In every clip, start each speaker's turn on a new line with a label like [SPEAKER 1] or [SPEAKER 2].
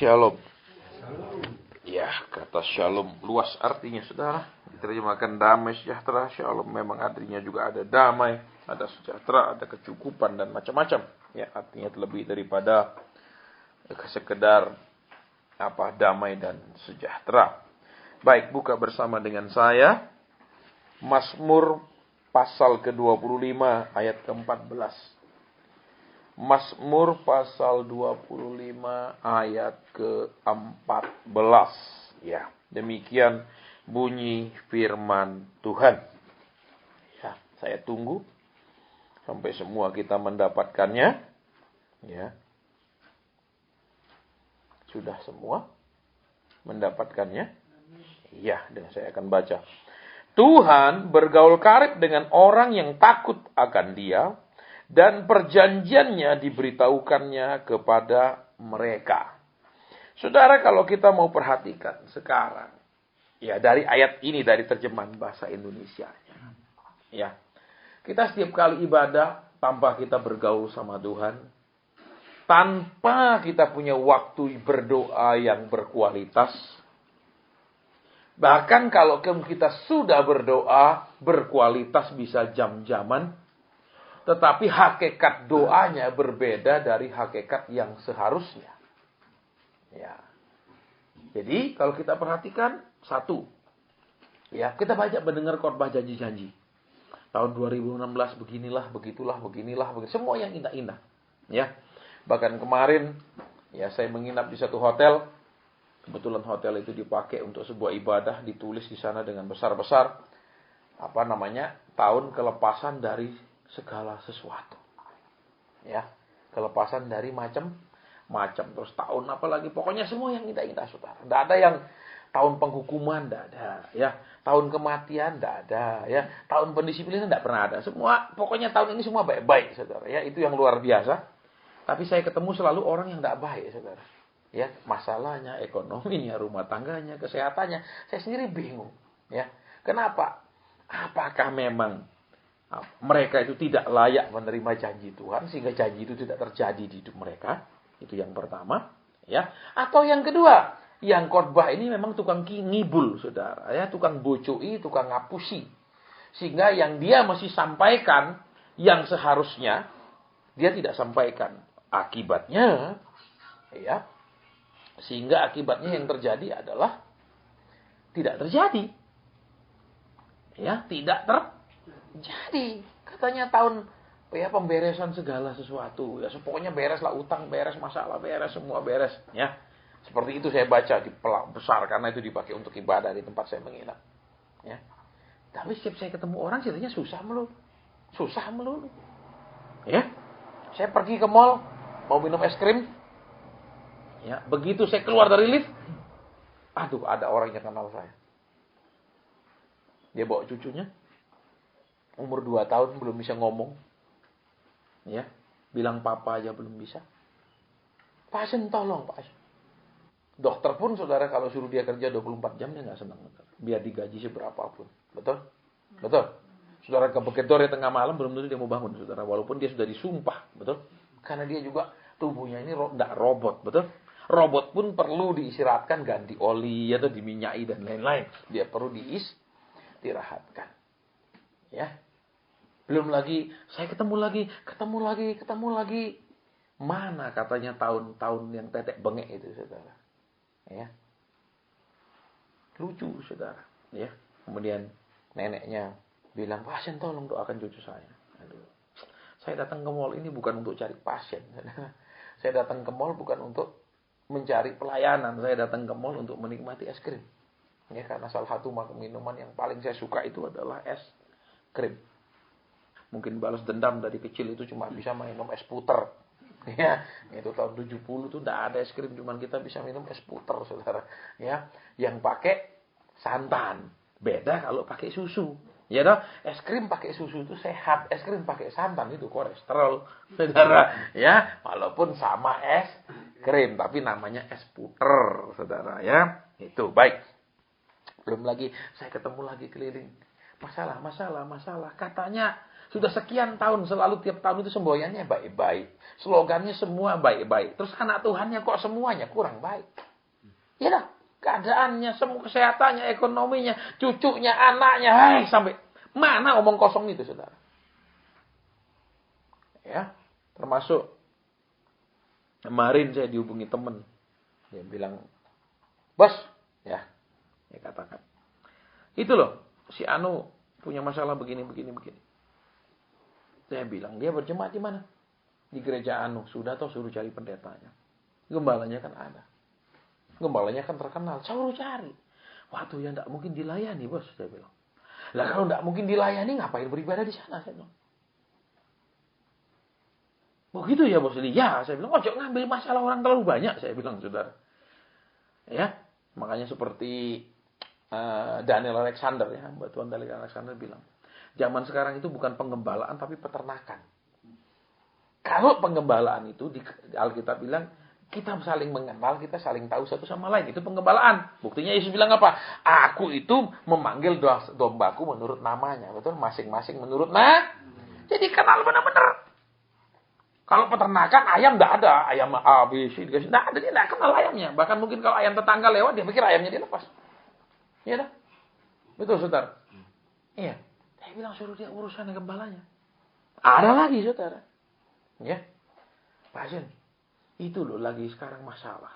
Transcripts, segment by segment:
[SPEAKER 1] Shalom. Ya, kata shalom luas artinya, saudara. Diterjemahkan damai sejahtera. Shalom memang artinya juga ada damai, ada sejahtera, ada kecukupan dan macam-macam. Ya, artinya lebih daripada sekedar damai dan sejahtera. Baik, buka bersama dengan saya Mazmur pasal ke-25 ayat ke-14. Mazmur pasal 25 ayat ke-14. Ya, demikian bunyi firman Tuhan. Ya, saya tunggu sampai semua kita mendapatkannya. Ya. Sudah semua mendapatkannya? Iya, dan saya akan baca. Tuhan bergaul karib dengan orang yang takut akan Dia, dan perjanjiannya diberitahukannya kepada mereka. Saudara, kalau kita mau perhatikan sekarang, ya dari ayat ini, dari terjemahan bahasa Indonesia, ya, kita setiap kali ibadah tanpa kita bergaul sama Tuhan, tanpa kita punya waktu berdoa yang berkualitas, bahkan kalau kita sudah berdoa berkualitas bisa jam-jaman, tetapi hakikat doanya berbeda dari hakikat yang seharusnya. Ya. Jadi kalau kita perhatikan satu, ya kita banyak mendengar khotbah janji-janji. Tahun 2016 beginilah, begitulah, beginilah, semua yang indah-indah. Ya. Bahkan kemarin, ya saya menginap di satu hotel. Kebetulan hotel itu dipakai untuk sebuah ibadah, ditulis di sana dengan besar-besar. Tahun kelepasan dari segala sesuatu. Ya, kelepasan dari macam-macam. Terus tahun apalagi, pokoknya semua yang indah-indah, saudara. Tidak ada yang tahun penghukuman, tidak ada. Ya, tahun kematian, tidak ada. Ya, tahun pendisiplinan tidak pernah ada. Semua, pokoknya tahun ini semua baik-baik, saudara. Ya, itu yang luar biasa. Tapi saya ketemu selalu orang yang tidak baik, saudara. Ya, masalahnya, ekonominya, rumah tangganya, kesehatannya, saya sendiri bingung. Ya, kenapa? Apakah memang mereka itu tidak layak menerima janji Tuhan sehingga janji itu tidak terjadi di hidup mereka? Itu yang pertama, ya. Atau yang kedua, yang khotbah ini memang tukang ngibul, saudara, ya, tukang bocoi, tukang ngapusi, sehingga yang dia mesti sampaikan yang seharusnya dia tidak sampaikan. Akibatnya, ya, sehingga akibatnya yang terjadi adalah tidak terjadi, ya, tidak terjadi. Katanya tahun pemberesan segala sesuatu, ya pokoknya beres lah, utang beres, masalah beres, semua beres, ya. Seperti itu saya baca di pelak besar karena itu dipakai untuk ibadah di tempat saya menginap, ya. Tapi setiap saya ketemu orang ceritanya susah melulu, ya. Saya pergi ke mall mau minum es krim, ya, begitu saya keluar dari lift, aduh, ada orang yang kenal saya. Dia bawa cucunya, umur 2 tahun belum bisa ngomong. Ya, bilang papa aja belum bisa. Pasien tolong, pasien. Dokter pun, saudara, kalau suruh dia kerja 24 jam dia nggak senang. Biar digaji seberapapun. Betul? Betul? Saudara kebegedor ya tengah malam belum tentu dia mau bangun, saudara. Walaupun dia sudah disumpah, betul? Karena dia juga tubuhnya ini tidak robot, betul? Robot pun perlu diistirahatkan, ganti oli atau diminyai dan lain-lain. Dia perlu diistirahatkan. Ya. Belum lagi, saya ketemu lagi. Mana katanya tahun-tahun yang tetek bengek itu, saudara. Ya. Lucu, saudara. Ya. Kemudian neneknya bilang, pasien tolong doakan cucu saya. Aduh. Saya datang ke mall ini bukan untuk cari pasien. Saya datang ke mall bukan untuk mencari pelayanan. Saya datang ke mall untuk menikmati es krim. Ya, karena salah satu minuman yang paling saya suka itu adalah es krim. Mungkin balas dendam dari kecil itu cuma bisa minum es puter. Ya, itu tahun 70 tuh tidak ada es krim, cuman kita bisa minum es puter, saudara. Ya, yang pakai santan. Beda kalau pakai susu. Ya toh, es krim pakai susu itu sehat, es krim pakai santan itu kolesterol, saudara. Ya, walaupun sama es krim, tapi namanya es puter, saudara. Ya, itu baik. Belum lagi, saya ketemu lagi keliling. Masalah. Katanya Sudah sekian tahun selalu tiap tahun itu semboyannya baik-baik. Slogannya semua baik-baik. Terus anak Tuhannya kok semuanya kurang baik. Ya dah, keadaannya, semua kesehatannya, ekonominya, cucunya, anaknya, sampai mana omong kosong itu, saudara. Ya, termasuk kemarin saya dihubungi teman. Dia bilang, "Bos, ya katakan. Itu loh, si Anu punya masalah begini. Saya bilang, dia berjemaat di mana? Di gereja Anu. Sudah toh suruh cari pendetanya. Gembalanya kan ada. Gembalanya kan terkenal. Suruh cari. Waduh, ya enggak mungkin dilayani, bos. Saya bilang. Lah kalau enggak mungkin dilayani, ngapain beribadah di sana? Saya bilang. Begitu ya, bos. Ya, saya bilang, ojo ngambil masalah orang terlalu banyak. Saya bilang, saudara. Ya, makanya seperti Daniel Alexander, ya, Mbak Tuan Daniel Alexander bilang, zaman sekarang itu bukan penggembalaan tapi peternakan. Kalau penggembalaan itu di Alkitab bilang kita saling mengenal, kita saling tahu satu sama lain, itu penggembalaan. Buktinya Yesus bilang apa? Aku itu memanggil dombaku menurut namanya, betul? Masing-masing menurut Jadi kenal benar-benar. Kalau peternakan ayam enggak ada, ayam A, B, C, D, enggak ada, dia enggak kenal ayamnya. Bahkan mungkin kalau ayam tetangga lewat dia pikir ayamnya dia lepas. Iya dah. Betul, saudara. Iya. Saya bilang suruh dia urusan gembalanya. Ada lagi, saudara. Ya. Pasien. Itu loh lagi sekarang masalah.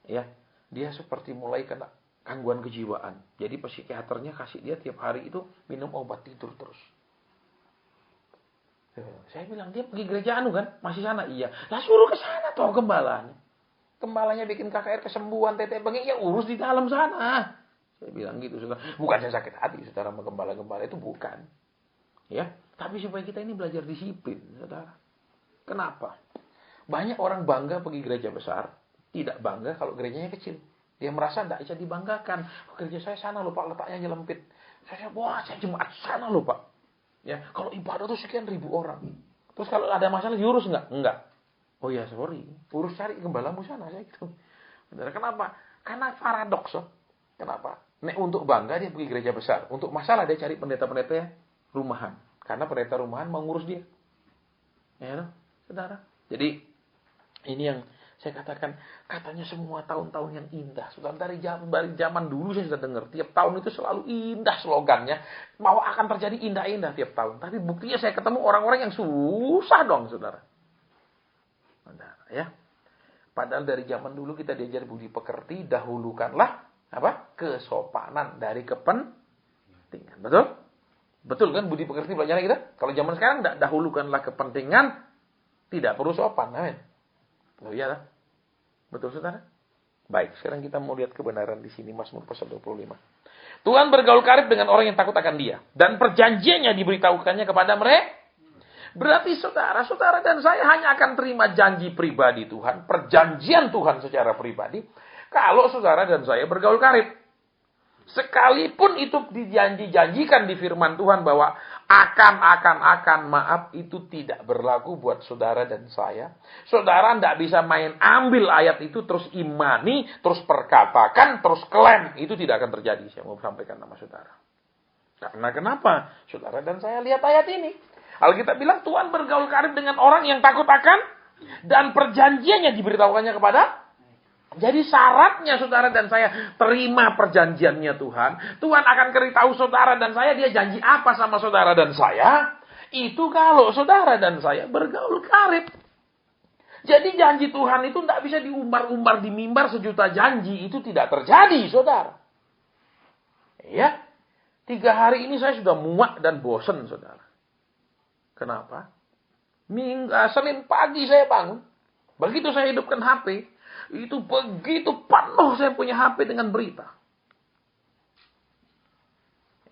[SPEAKER 1] Ya. Dia seperti mulai kena gangguan kejiwaan. Jadi psikiaternya kasih dia tiap hari itu minum obat tidur terus. Saya bilang, dia pergi gereja Anu kan? Masih sana? Iya. Lah suruh ke sana toh gembalanya. Gembalanya bikin KKR kesembuhan, tete bengek, ya urus di dalam sana. Saya bilang gitu, saudara. Bukan saya sakit hati, saudara, sama gembala-gembala itu bukan. Ya, tapi supaya kita ini belajar disiplin, saudara. Kenapa? Banyak orang bangga pergi gereja besar, tidak bangga kalau gerejanya kecil. Dia merasa tidak bisa dibanggakan. Oh, gereja saya sana loh, Pak, letaknya nyelempit. Saya jemaat sana loh, Pak. Ya, kalau ibadah tuh sekian ribu orang. Terus kalau ada masalah diurus enggak? Enggak. Oh ya, sorry. Urus cari gembalamu sana, saya gitu. Saudara, kenapa? Karena paradoks, Kenapa? Nek untuk bangga dia pergi gereja besar. Untuk masalah dia cari pendeta-pendeta rumahan. Karena pendeta rumahan mau ngurus dia. Ya, saudara. Jadi ini yang saya katakan, katanya semua tahun-tahun yang indah. Sudah dari zaman dulu saya sudah dengar. Tiap tahun itu selalu indah slogannya. Mau akan terjadi indah-indah tiap tahun. Tapi buktinya saya ketemu orang-orang yang susah dong, saudara. Saudara, ya. Padahal dari zaman dulu kita diajar budi pekerti, dahulukanlah kesopanan dari kepentingan. Betul? Betul kan budi pekerti belajarnya kita? Kalau zaman sekarang tidak dahulukanlah kepentingan, tidak perlu sopan. Amin. Oh iya lah. Betul, saudara? Baik, sekarang kita mau lihat kebenaran di sini, Mazmur pasal 25. Tuhan bergaul karib dengan orang yang takut akan dia. Dan perjanjiannya diberitahukannya kepada mereka. Berarti saudara dan saya hanya akan terima janji pribadi Tuhan, perjanjian Tuhan secara pribadi, kalau saudara dan saya bergaul karib. Sekalipun itu dijanjikan di firman Tuhan bahwa akan maaf itu tidak berlaku buat saudara dan saya. Saudara tidak bisa main ambil ayat itu terus imani, terus perkatakan, terus klaim. Itu tidak akan terjadi. Saya mau sampaikan nama saudara. Karena kenapa? Saudara dan saya lihat ayat ini. Alkitab bilang Tuhan bergaul karib dengan orang yang takut akan dan perjanjiannya diberitahukannya kepada. Jadi syaratnya saudara dan saya terima perjanjiannya Tuhan. Tuhan akan beritahu saudara dan saya dia janji apa sama saudara dan saya. Itu kalau saudara dan saya bergaul karib. Jadi janji Tuhan itu tidak bisa diumbar-umbar di mimbar sejuta janji. Itu tidak terjadi, saudara. Ya, 3 hari ini saya sudah muak dan bosan, saudara. Kenapa? Senin pagi saya bangun. Begitu saya hidupkan HP, itu begitu penuh saya punya HP dengan berita.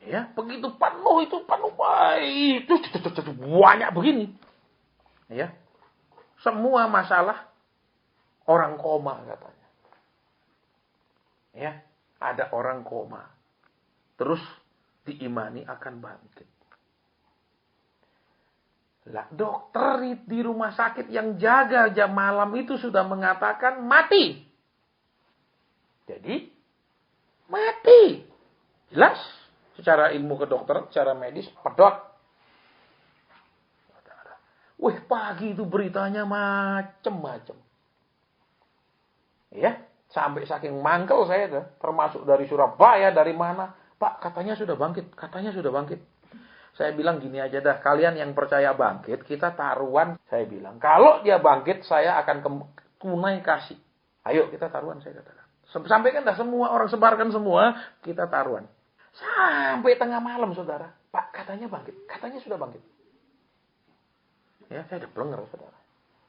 [SPEAKER 1] Ya, begitu penuh itu penuh baik. Itu banyak begini. Ya. Semua masalah orang koma katanya. Ya, ada orang koma. Terus diimani akan bangkit. Lah, dokter di rumah sakit yang jaga jam malam itu sudah mengatakan mati. Jadi, mati. Jelas. Secara ilmu kedokteran, secara medis, pedot. Wih, pagi itu beritanya macem-macem. Ya, sampai saking mangkel saya tuh, termasuk dari Surabaya, dari mana. Pak, katanya sudah bangkit, katanya sudah bangkit. Saya bilang gini aja dah, kalian yang percaya bangkit, kita taruhan. Saya bilang, kalau dia bangkit, saya akan tunai kasih. Ayo kita taruhan, saya katakan. Sampaikan dah semua, orang sebarkan semua, kita taruhan. Sampai tengah malam, saudara. Pak, katanya bangkit, katanya sudah bangkit. Ya, saya udah blenger, saudara.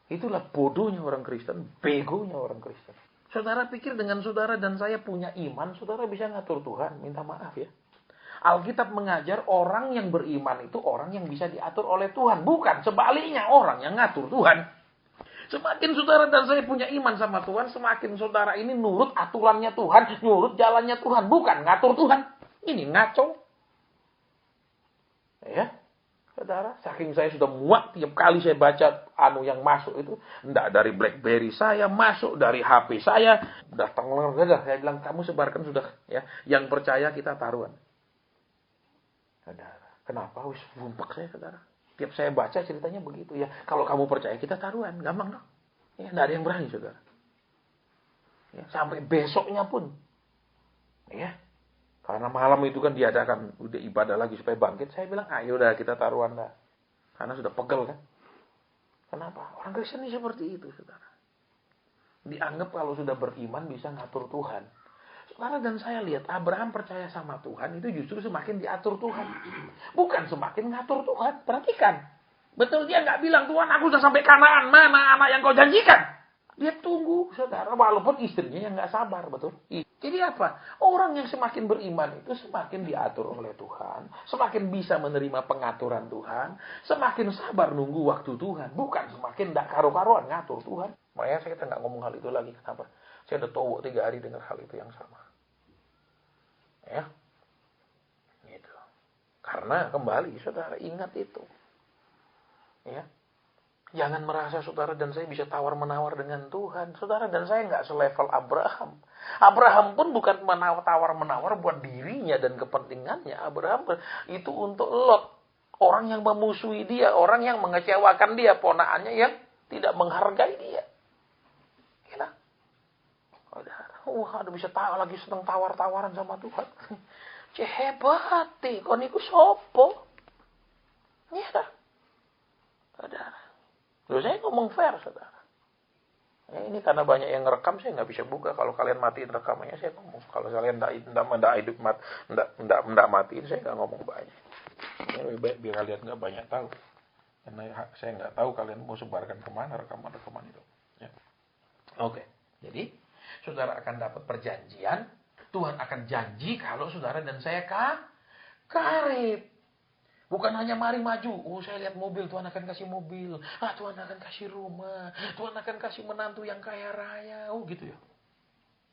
[SPEAKER 1] Itulah bodohnya orang Kristen, begonya orang Kristen. Saudara pikir dengan saudara dan saya punya iman, saudara bisa ngatur Tuhan, minta maaf ya. Alkitab mengajar orang yang beriman itu orang yang bisa diatur oleh Tuhan. Bukan sebaliknya orang yang ngatur Tuhan. Semakin saudara dan saya punya iman sama Tuhan, semakin saudara ini nurut aturannya Tuhan, nurut jalannya Tuhan. Bukan ngatur Tuhan. Ini ngaco. Ya, saudara, saking saya sudah muak tiap kali saya baca yang masuk itu, enggak dari BlackBerry saya, masuk dari HP saya, datang saudara, saya bilang kamu sebarkan sudah ya, yang percaya kita taruhan. Saudara, kenapa wis bumpak saya, saudara? Tiap saya baca ceritanya begitu ya. Kalau kamu percaya kita taruhan, gampang dong. Ya, enggak ada yang berani, saudara. Ya, sampai besoknya pun. Ya. Karena malam itu kan diadakan udah ibadah lagi supaya bangkit. Saya bilang, ayo udah kita taruhan dah. Karena sudah pegel kan. Kenapa? Orang Kristen ini seperti itu, saudara. Dianggap kalau sudah beriman bisa ngatur Tuhan. Saudara dan saya lihat, Abraham percaya sama Tuhan itu justru semakin diatur Tuhan. Bukan semakin ngatur Tuhan. Perhatikan. Betul dia nggak bilang, Tuhan aku sudah sampai Kanaan. Mana anak yang kau janjikan? Dia tunggu, saudara. Walaupun istrinya yang nggak sabar, betul. Jadi apa? Orang yang semakin beriman itu semakin diatur oleh Tuhan. Semakin bisa menerima pengaturan Tuhan. Semakin sabar nunggu waktu Tuhan. Bukan semakin tidak karu-karuan ngatur Tuhan. Makanya kita nggak ngomong hal itu lagi. Kenapa? Saya udah tahu 3 hari dengar hal itu yang sama. Ya. Gitu. Karena kembali, saudara ingat itu. Ya. Jangan merasa saudara dan saya bisa tawar-menawar dengan Tuhan. Saudara dan saya nggak selevel Abraham. Abraham pun bukan tawar-menawar buat dirinya dan kepentingannya. Abraham itu untuk Lot. Orang yang memusuhi dia. Orang yang mengecewakan dia. Ponakannya yang tidak menghargai dia. Gila. Ada bisa tahu lagi senang tawar-tawaran sama Tuhan. Hebat. Kon iku sopo. Iya dah. Saudara. Loh, saya ngomong fair, saudara. Ya, ini karena banyak yang ngerekam, saya nggak bisa buka. Kalau kalian matiin rekamannya, saya ngomong. Kalau kalian nggak matiin, saya nggak ngomong banyak. Ini lebih baik biar kalian nggak banyak tahu. Karena saya nggak tahu kalian mau sebarkan kemana rekaman-rekaman itu. Ya. Oke. Jadi, saudara akan dapat perjanjian. Tuhan akan janji kalau saudara dan saya karib. Bukan hanya mari maju. Saya lihat mobil, Tuhan akan kasih mobil. Tuhan akan kasih rumah. Tuhan akan kasih menantu yang kaya raya. Gitu ya.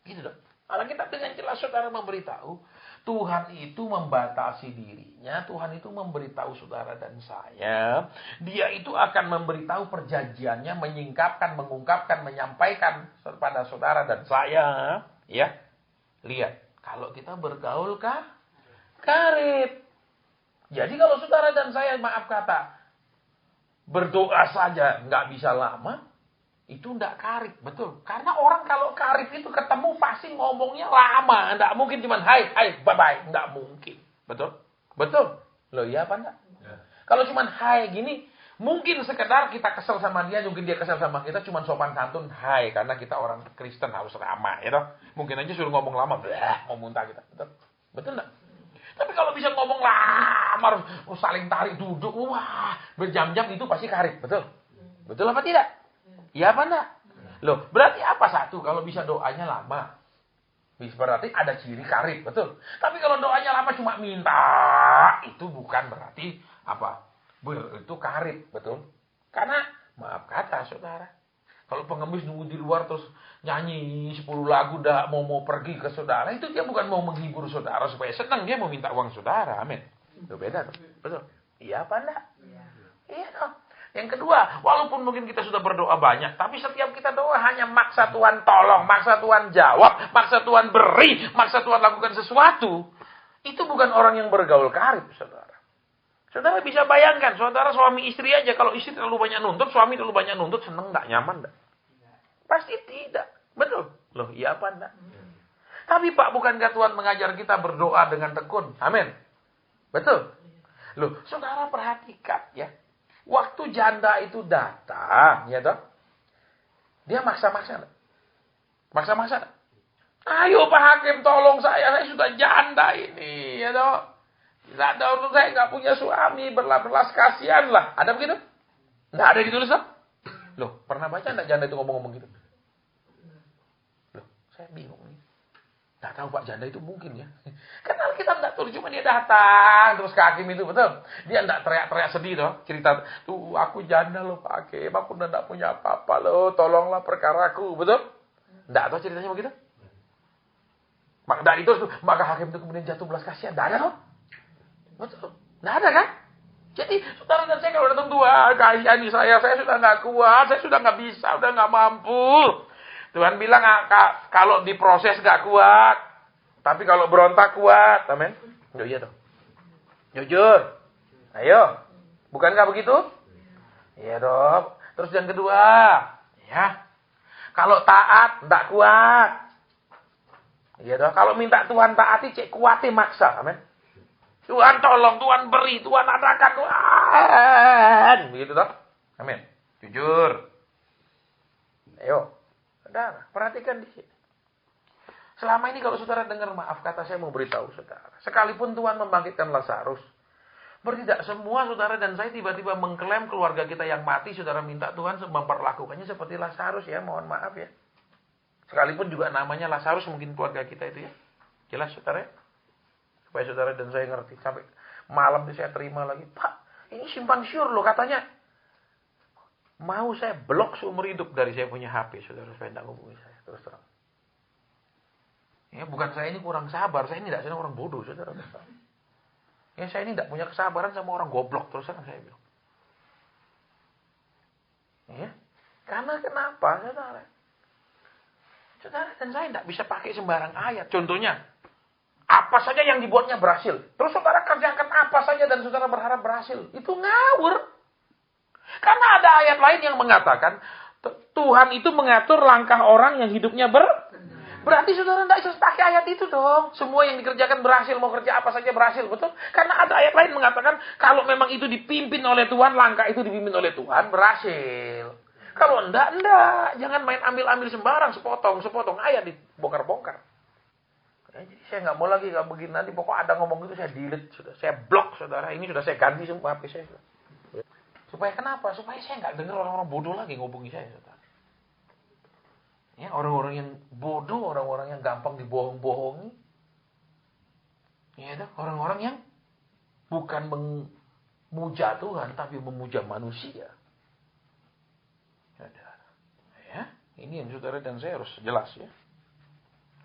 [SPEAKER 1] Gitu dong. Alkitab dengan jelas saudara memberitahu. Tuhan itu membatasi dirinya. Tuhan itu memberitahu saudara dan saya. Dia itu akan memberitahu perjanjiannya. Menyingkapkan, mengungkapkan, menyampaikan kepada saudara dan saya. Ya. Lihat. Kalau kita bergaul karib. Jadi kalau saudara dan saya, maaf kata, berdoa saja nggak bisa lama, itu nggak karib, betul. Karena orang kalau karib itu ketemu pasti ngomongnya lama, nggak mungkin cuman hai, bye-bye, nggak mungkin, betul, betul. Loh iya apa enggak? Ya. Kalau cuman hai gini, mungkin sekedar kita kesel sama dia, mungkin dia kesel sama kita, cuman sopan santun, hai, karena kita orang Kristen harus ramah, ya toh. Mungkin aja suruh ngomong lama, mau muntah kita, betul, betul nggak? Tapi kalau bisa ngomong lama, harus saling tarik duduk, wah, berjam-jam itu pasti karib, betul? Betul apa tidak? Iya apa enggak? Loh, berarti apa satu? Kalau bisa doanya lama, berarti ada ciri karib, betul? Tapi kalau doanya lama cuma minta, itu bukan berarti apa? Itu karib, betul? Karena, maaf kata saudara, kalau pengemis nunggu di luar terus nyanyi 10 lagu dah mau pergi ke saudara, itu dia bukan mau menghibur saudara supaya senang, dia mau minta uang saudara, amin. Itu beda, betul? Iya apa enggak? Iya dong. Yang kedua, walaupun mungkin kita sudah berdoa banyak, tapi setiap kita doa hanya maksa Tuhan tolong, maksa Tuhan jawab, maksa Tuhan beri, maksa Tuhan lakukan sesuatu. Itu bukan orang yang bergaul karib, saudara. Saudara bisa bayangkan, saudara suami istri aja. Kalau istri terlalu banyak nuntut, suami terlalu banyak nuntut, seneng nggak, nyaman nggak? Pasti tidak. Betul. Loh, iya apa enggak? Tapi Pak, bukankah Tuhan mengajar kita berdoa dengan tekun? Amin. Betul. Loh, saudara perhatikan ya. Waktu janda itu datang, ya toh? Dia maksa-maksa enggak? Maksa-maksa enggak? Ayo Pak Hakim, tolong saya sudah janda ini, ya toh? Tidak ada untuk saya nggak punya suami, berlas kasihan lah. Ada begitu? Nggak ada ditulis toh? Loh, pernah baca enggak janda itu ngomong-ngomong gitu? Loh, saya bingung nih. Nggak tahu Pak, janda itu mungkin ya. Karena kita nggak tulis, cuma dia datang terus ke hakim itu, betul. Dia nggak teriak-teriak sedih toh, cerita, tuh aku janda loh Pak Hakim, aku udah nggak punya apa-apa loh, tolonglah perkaraku, betul? Nggak tahu ceritanya begitu? Dari itu, maka hakim itu kemudian jatuh belas kasihan. Nggak ada toh? Betul. Nggak ada kan? Jadi saudara dan saya kalau datang Tuhan, kasihani saya sudah nggak kuat, saya sudah nggak bisa, sudah nggak mampu. Tuhan bilang kalau diproses nggak kuat, tapi kalau berontak kuat, amin. Oh, iya toh. Jujur, ayo, bukankah begitu? Iya dong. Terus yang kedua, ya, kalau taat nggak kuat, iya dong. Kalau minta Tuhan taati, cek kuatin maksa, amin. Tuhan tolong, Tuhan beri, Tuhan adakan, Tuhan. Begitu toh? Amin. Jujur. Ayo. Saudara, perhatikan di sini. Selama ini kalau saudara dengar maaf kata, saya mau beritahu saudara. Sekalipun Tuhan membangkitkan Lazarus, berarti semua saudara dan saya tiba-tiba mengklaim keluarga kita yang mati, saudara minta Tuhan memperlakukannya seperti Lazarus ya, mohon maaf ya. Sekalipun juga namanya Lazarus mungkin keluarga kita itu ya. Jelas saudara ya? Supaya saudara dan saya ngerti. Sampai malam ini saya terima lagi. Pak, ini simpang siur loh katanya. Mau saya blok seumur hidup dari saya punya HP. Saudara, supaya tidak ngomongin saya. Terus terang. Ya, bukan saya ini kurang sabar. Saya ini tidak senang orang bodoh. Saudara. Ya, saya ini tidak punya kesabaran sama orang goblok. Terus terang saya bilang. Ya. Karena kenapa saudara? Saudara dan saya tidak bisa pakai sembarang ayat. Contohnya. Apa saja yang dibuatnya berhasil. Terus saudara kerjakan apa saja dan saudara berharap berhasil. Itu ngawur. Karena ada ayat lain yang mengatakan, Tuhan itu mengatur langkah orang yang hidupnya berarti saudara tidak bisa pakai ayat itu dong. Semua yang dikerjakan berhasil, mau kerja apa saja berhasil, betul? Karena ada ayat lain mengatakan, kalau memang itu dipimpin oleh Tuhan, langkah itu dipimpin oleh Tuhan, berhasil. Kalau enggak. Jangan main ambil-ambil sembarang, sepotong ayat dibongkar-bongkar. Jadi saya nggak mau lagi nggak begini, nanti pokok ada ngomong gitu saya delete, saya blok saudara. Ini sudah saya ganti semua HP saya. Supaya kenapa? Supaya saya nggak dengar orang-orang bodoh lagi ngobongi saya saudara. Ya, orang-orang yang bodoh, orang-orang yang gampang dibohong-bohongi. Ya, orang-orang yang bukan memuja Tuhan tapi memuja manusia. Ya, ini yang saudara dan saya harus jelas ya.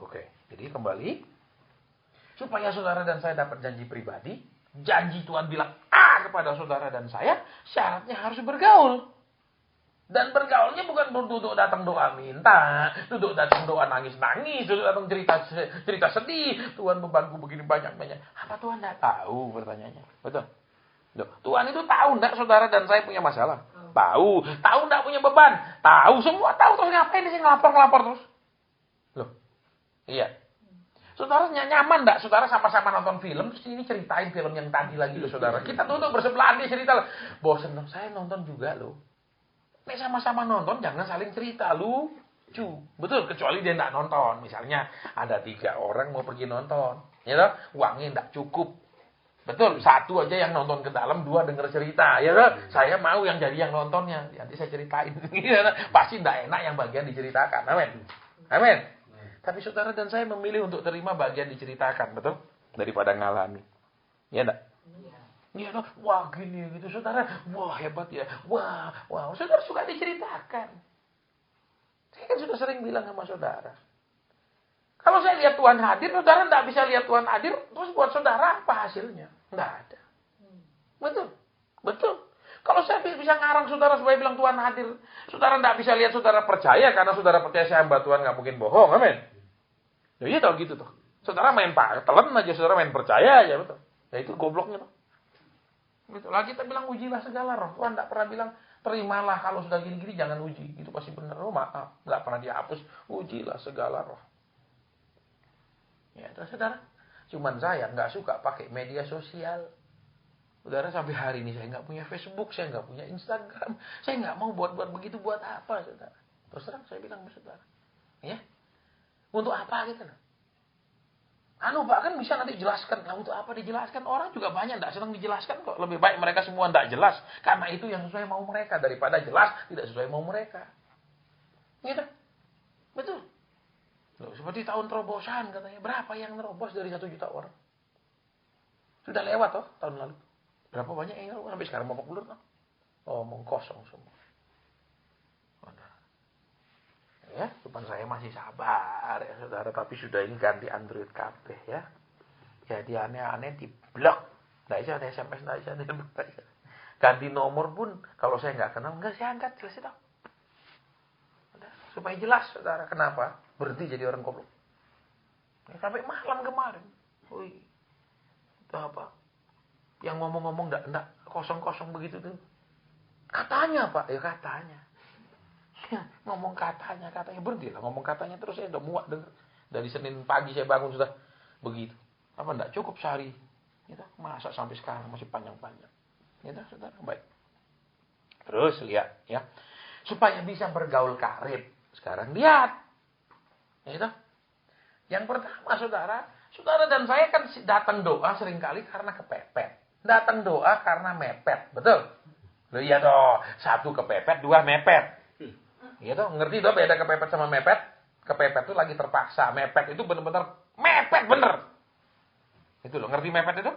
[SPEAKER 1] Oke, jadi kembali. Supaya saudara dan saya dapat janji pribadi, janji Tuhan bilang A kepada saudara dan saya, syaratnya harus bergaul. Dan bergaulnya bukan duduk datang doa minta, duduk datang doa nangis-nangis, duduk datang cerita sedih, Tuhan membantu begini banyak-banyak. Apa Tuhan tidak tahu pertanyaannya? Betul. Tuhan itu tahu tidak saudara dan saya punya masalah? Tahu. Tahu tidak punya beban? Tahu, semua tahu. Terus ngapain sih ngelapor terus? Loh. Iya. Saudara nyaman enggak? Saudara sama-sama nonton film, terus ini ceritain film yang tadi lagi loh saudara. Kita duduk bersebelahan, dia cerita loh. Bosen dong, saya nonton juga loh. Nek sama-sama nonton, jangan saling cerita, lucu. Betul, kecuali dia enggak nonton. Misalnya, ada 3 orang mau pergi nonton. Ya toh? Uangnya enggak cukup. Betul, 1 aja yang nonton ke dalam, 2 denger cerita. Ya toh? Saya mau yang jadi yang nontonnya. Nanti saya ceritain. Pasti enggak enak yang bagian diceritakan. Amin. Amin. Tapi saudara dan saya memilih untuk terima bagian diceritakan, betul? Daripada ngalami. Ya enggak? Iya dong, wah gini gitu saudara, wah hebat ya, wah, saudara suka diceritakan. Saya kan sudah sering bilang sama saudara. Kalau saya lihat Tuhan hadir, saudara enggak bisa lihat Tuhan hadir, terus buat saudara apa hasilnya? Enggak ada. Betul. Kalau saya bisa ngarang saudara supaya bilang Tuhan hadir, saudara enggak bisa lihat, saudara percaya, karena saudara percaya saya hamba Tuhan nggak mungkin bohong, amin. Ya iya tau gitu tuh. Saudara main telan aja, saudara main percaya aja, betul. Ya itu gobloknya tuh. Gitu. Lagi kita bilang ujilah segala roh. Tuhan tidak pernah bilang terimalah kalau sudah gini-gini jangan uji. Itu pasti benar. Oh maaf, nggak pernah dihapus. Ujilah segala roh. Ya, terus saudara. Cuman saya nggak suka pakai media sosial. Saudara, sampai hari ini saya nggak punya Facebook, saya nggak punya Instagram. Saya nggak mau buat begitu, buat apa, saudara? Terus terang saya bilang ke saudara. Ya, untuk apa gitu loh? Pak kan bisa nanti jelaskan. Nah, untuk apa dijelaskan? Orang juga banyak tidak senang dijelaskan kok. Lebih baik mereka semua tidak jelas. Karena itu yang sesuai mau mereka. Daripada jelas, tidak sesuai mau mereka. Gitu. Betul. Loh, seperti tahun terobosan katanya. Berapa yang nerobos dari 1 juta orang? Sudah lewat toh tahun lalu. Berapa banyak yang nerobos? Sampai sekarang babak belur toh. Oh, omong kosong semua. Ya, cuman saya masih sabar ya saudara, tapi sudah ini ganti Android kabeh ya. Jadi aneh-aneh di blok. Nggak bisa ada SMS, nggak bisa. Ganti nomor pun kalau saya nggak kenal nggak saya angkat, jelas itu. Supaya jelas saudara, kenapa berhenti jadi orang goblok. Ya, sampai malam kemarin. Wih, itu apa? Yang ngomong-ngomong enggak kosong-kosong begitu tuh. Katanya Pak, ya katanya. Ya, ngomong katanya berhenti lah ngomong katanya terus. Saya udah muak denger. Dari Senin pagi saya bangun sudah begitu. Apa enggak cukup sehari? Gitu. Masa sampai sekarang masih panjang-panjang. Gitu, saudara. Baik. Terus lihat ya. Supaya bisa bergaul karib. Sekarang lihat. Gitu. Yang pertama saudara dan saya kan datang doa seringkali karena kepepet. Datang doa karena mepet. Betul? Loh iya toh. 1 kepepet, 2 mepet. Gitu, ngerti tuh beda kepepet sama mepet? Kepepet itu lagi terpaksa, mepet itu benar-benar mepet bener. Itu loh, ngerti mepet itu?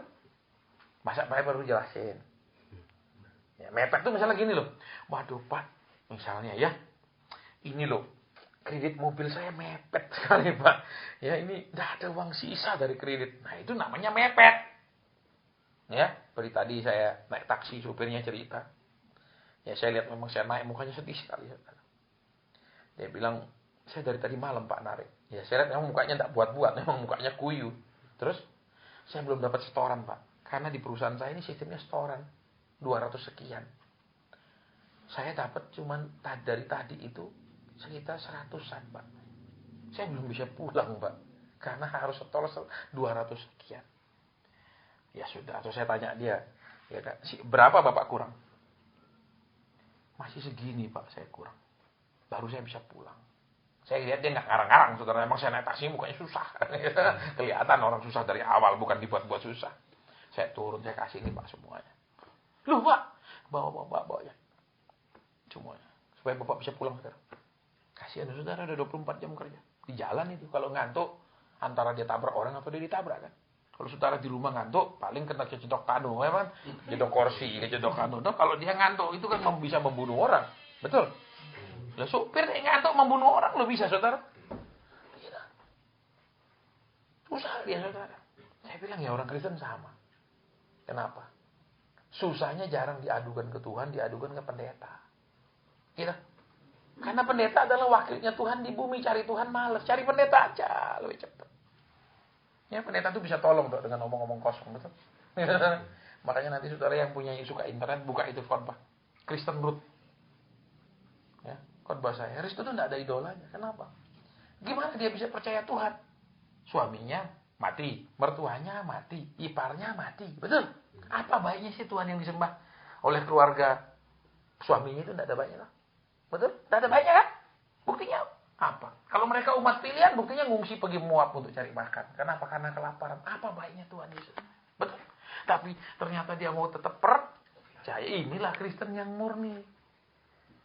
[SPEAKER 1] Masa saya baru jelasin. Ya, mepet itu misalnya gini loh. Waduh Pak, misalnya ya, ini loh, kredit mobil saya mepet sekali Pak. Ya ini tidak ada uang sisa dari kredit. Nah itu namanya mepet. Ya, seperti tadi saya naik taksi, supirnya cerita. Ya saya lihat memang saya naik mukanya sedih sekali. Dia bilang, saya dari tadi malam Pak narik. Ya saya lihat memang mukanya tidak buat-buat, memang mukanya kuyu. Terus, saya belum dapat setoran Pak. Karena di perusahaan saya ini sistemnya setoran. 200 sekian. Saya dapat cuman dari tadi itu sekitar 100-an Pak. Saya belum bisa pulang Pak. Karena harus setor 200 sekian. Ya sudah, atau saya tanya dia, ya, berapa Bapak kurang? Masih segini Pak saya kurang. Baru saya bisa pulang. Saya lihat dia nggak ngarang-ngarang, saudara. Emang saya naik taksi mukanya susah. Kelihatan orang susah dari awal, bukan dibuat-buat susah. Saya turun, saya kasih ini Pak semuanya. Loh Pak, bawa ya. Semuanya. Supaya Bapak bisa pulang sekarang. Kasihan saudara, ada 24 jam kerja. Di jalan itu, kalau ngantuk, antara dia tabrak orang atau dia ditabrak kan. Kalau saudara di rumah ngantuk, paling kena kecedok kano, ya kan? Kecedok kursi, kecedok kano. Nah, kalau dia ngantuk, itu kan bisa membunuh orang. Betul? Lah supir yang ngantuk membunuh orang lo bisa saudara. Tidak. Susah dia saudara. Saya bilang ya orang Kristen sama. Kenapa? Susahnya jarang diadukan ke Tuhan, diadukan ke pendeta. Gitu. Karena pendeta adalah wakilnya Tuhan di bumi. Cari Tuhan males, cari pendeta aja lebih cepat. Ya pendeta tuh bisa tolong tuh dengan omong-omong kosong, betul? Makanya nanti saudara yang suka internet buka itu khotbah Kristen Root. Ya, khotbah saya. Kristen itu tidak ada idolanya. Kenapa? Gimana dia bisa percaya Tuhan? Suaminya mati, mertuanya mati, iparnya mati. Betul? Apa baiknya sih Tuhan yang disembah oleh keluarga suaminya itu tidak ada baiknya. Betul? Tidak ada baiknya kan? Buktinya apa? Kalau mereka umat pilihan, buktinya ngungsi pergi Moab untuk cari makan. Kenapa? Karena kelaparan. Apa baiknya Tuhan Yesus? Betul? Tapi ternyata dia mau tetap percaya. Inilah Kristen yang murni.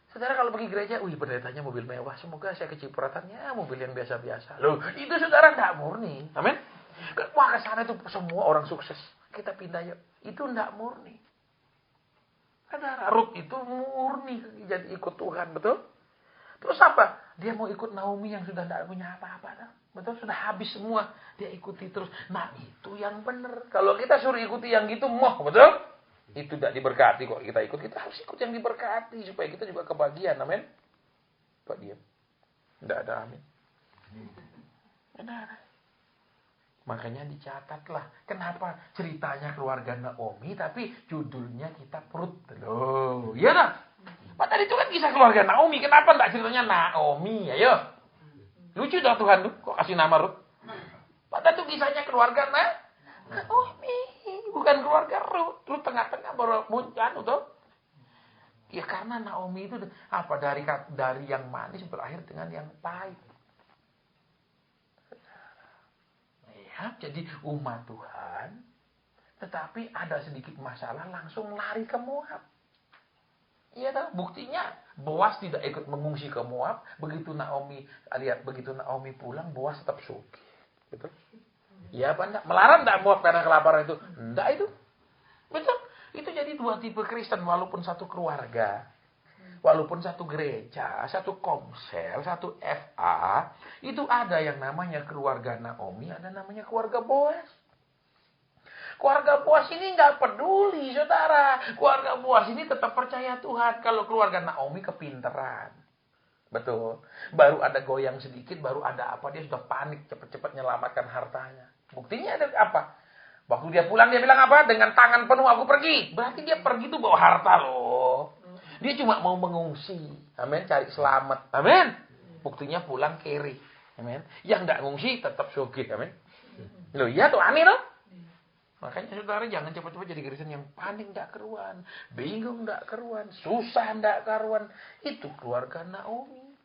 [SPEAKER 1] Saudara kalau pergi gereja, pendetanya mobil mewah. Semoga saya kecipratannya mobil yang biasa-biasa. Loh, itu saudara tidak murni. Amin? Wah, ke sana itu semua orang sukses. Kita pindah yuk. Itu tidak murni. Saudara, Rut itu murni jadi ikut Tuhan, betul? Terus apa? Dia mau ikut Naomi yang sudah tidak punya apa-apa. Betul? Sudah habis semua. Dia ikuti terus. Nah, itu yang benar. Kalau kita suruh ikuti yang gitu, betul? Itu tidak diberkati kok kita ikut. Kita harus ikut yang diberkati. Supaya kita juga kebagian. Amin. Pak diam. Tidak ada amin. Benar. Makanya dicatatlah. Kenapa ceritanya keluarga Naomi tapi judulnya kitab Rut. Loh, iya dah. Padahal itu kan kisah keluarga Naomi. Kenapa enggak ceritanya Naomi? Ayo. Lucu dah Tuhan tuh. Kok kasih nama Rut? Padahal itu kisahnya keluarga Naomi. Bukan keluarga Rut. Rut tengah-tengah baru muncul tuh. Ya karena Naomi itu apa dari yang manis berakhir dengan yang pahit. Ya, jadi umat Tuhan, tetapi ada sedikit masalah langsung lari ke Moab. Iya tahu, buktinya Boas tidak ikut mengungsi ke Moab. Begitu Naomi pulang, Boas tetap sugih. Betul? Iya apa enggak? Melarang enggak Moab karena kelaparan itu? Enggak itu. Betul? Itu jadi dua tipe Kristen walaupun satu keluarga. Walaupun satu gereja, satu komsel, satu FA, itu ada yang namanya keluarga Naomi, ada namanya keluarga Boas. Keluarga Boas ini nggak peduli, saudara. Keluarga Boas ini tetap percaya Tuhan. Kalau keluarga Naomi kepinteran. Betul. Baru ada goyang sedikit, baru ada apa, dia sudah panik, cepat-cepat menyelamatkan hartanya. Buktinya ada apa? Waktu dia pulang, dia bilang apa? Dengan tangan penuh aku pergi. Berarti dia pergi tuh bawa harta loh. Dia cuma mau mengungsi. Amin. Cari selamat. Amin. Buktinya pulang kiri. Amin. Yang enggak ngungsi tetap sugih. Amin. Loh iya tuh aneh loh. Makanya saudara jangan cepat-cepat jadi Kristen yang panik enggak keruan. Bingung enggak keruan. Susah enggak keruan. Itu keluarga Naomi.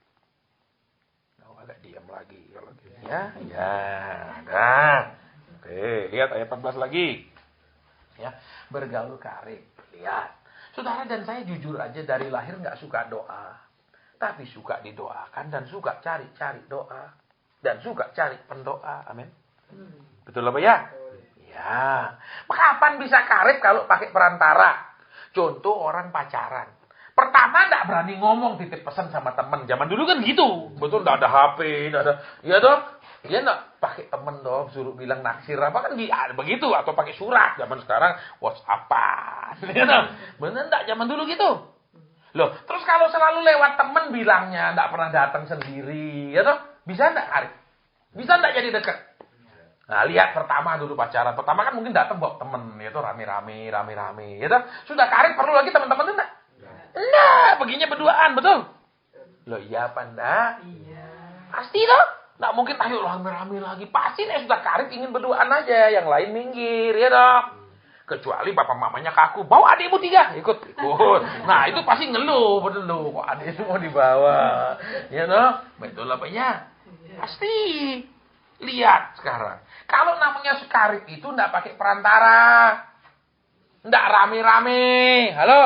[SPEAKER 1] Nah, agak diam lagi. Kalau gitu. Ya. Nah. Oke. Lihat ayat 14 lagi. Ya. Bergaul karib. Lihat. Saudara dan saya jujur aja dari lahir nggak suka doa. Tapi suka didoakan dan suka cari-cari doa. Dan suka cari pendoa. Amin. Betul apa ya? Ya. Kapan bisa karib kalau pakai perantara? Contoh orang pacaran. Pertama nggak berani ngomong titip pesan sama temen. Zaman dulu kan gitu. Betul, nggak ada HP. Nggak ada. Iya dong. Dia nggak pakai temen dong, suruh bilang naksir apa kan begitu, atau pakai surat. Zaman sekarang WhatsApp-an. Ya dong. Bener nggak zaman dulu gitu? Loh, terus kalau selalu lewat temen bilangnya, nggak pernah datang sendiri, ya dong? Bisa nggak Arif? Bisa nggak jadi dekat? Nah, lihat pertama dulu pacaran. Pertama kan mungkin datang bawa temen, ya tuh rame-rame, ya tuh. Sudah karib perlu lagi teman-teman tuh enggak? Enggak, begini berduaan, betul? Loh, iya apa enggak? Iya. Pasti dong. Nggak mungkin ayo rame-rame lagi. Pasti nih sudah karib ingin berduaan aja. Yang lain minggir, ya dong. Kecuali bapak mamanya kaku. Bawa adikmu 3. Ikut. Nah itu pasti ngeluh. Betul loh. Kok adik itu mau dibawa. Ya dong. Betul apa ya? Pasti. Lihat sekarang. Kalau namanya karib itu nggak pakai perantara. Nggak rame-rame. Halo?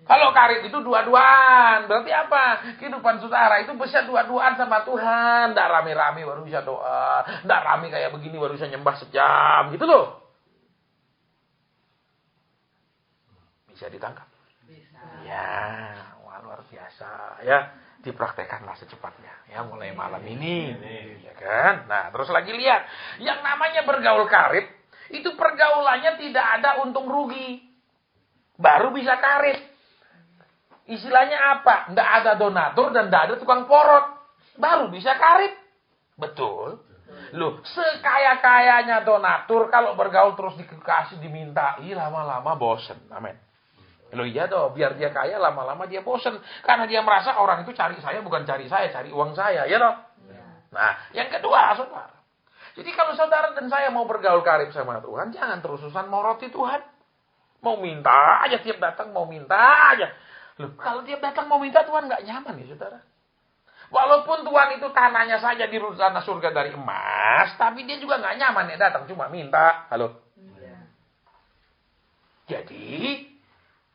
[SPEAKER 1] Kalau karib itu dua-duaan. Berarti apa? Kehidupan saudara itu bisa dua-duaan sama Tuhan. Nggak rame-rame baru bisa doa. Nggak rame kayak begini baru bisa nyembah sejam. Gitu loh. Bisa ditangkap? Bisa. Ya, wah, luar biasa. Ya, dipraktekanlah secepatnya. Ya, mulai malam ini. Ya kan? Nah, terus lagi lihat. Yang namanya bergaul karib, itu pergaulannya tidak ada untung rugi. Baru bisa karib. Istilahnya apa? Nggak ada donatur dan nggak ada tukang porot. Baru bisa karib. Betul. Loh, sekaya-kayanya donatur, kalau bergaul terus dikasih, dimintai, lama-lama bosen. Amin. Loh iya dong, biar dia kaya, lama-lama dia bosen. Karena dia merasa orang itu cari saya, bukan cari saya, cari uang saya. Ya dong? Nah, yang kedua, saudara. Jadi kalau saudara dan saya mau bergaul karib sama Tuhan, jangan terus-terusan moroti Tuhan. Mau minta aja, tiap datang mau minta aja. Loh, kalau tiap datang mau minta, Tuhan nggak nyaman ya, saudara. Walaupun Tuhan itu tanahnya saja di tanah surga dari emas, tapi dia juga nggak nyaman ya datang cuma minta. Halo. Jadi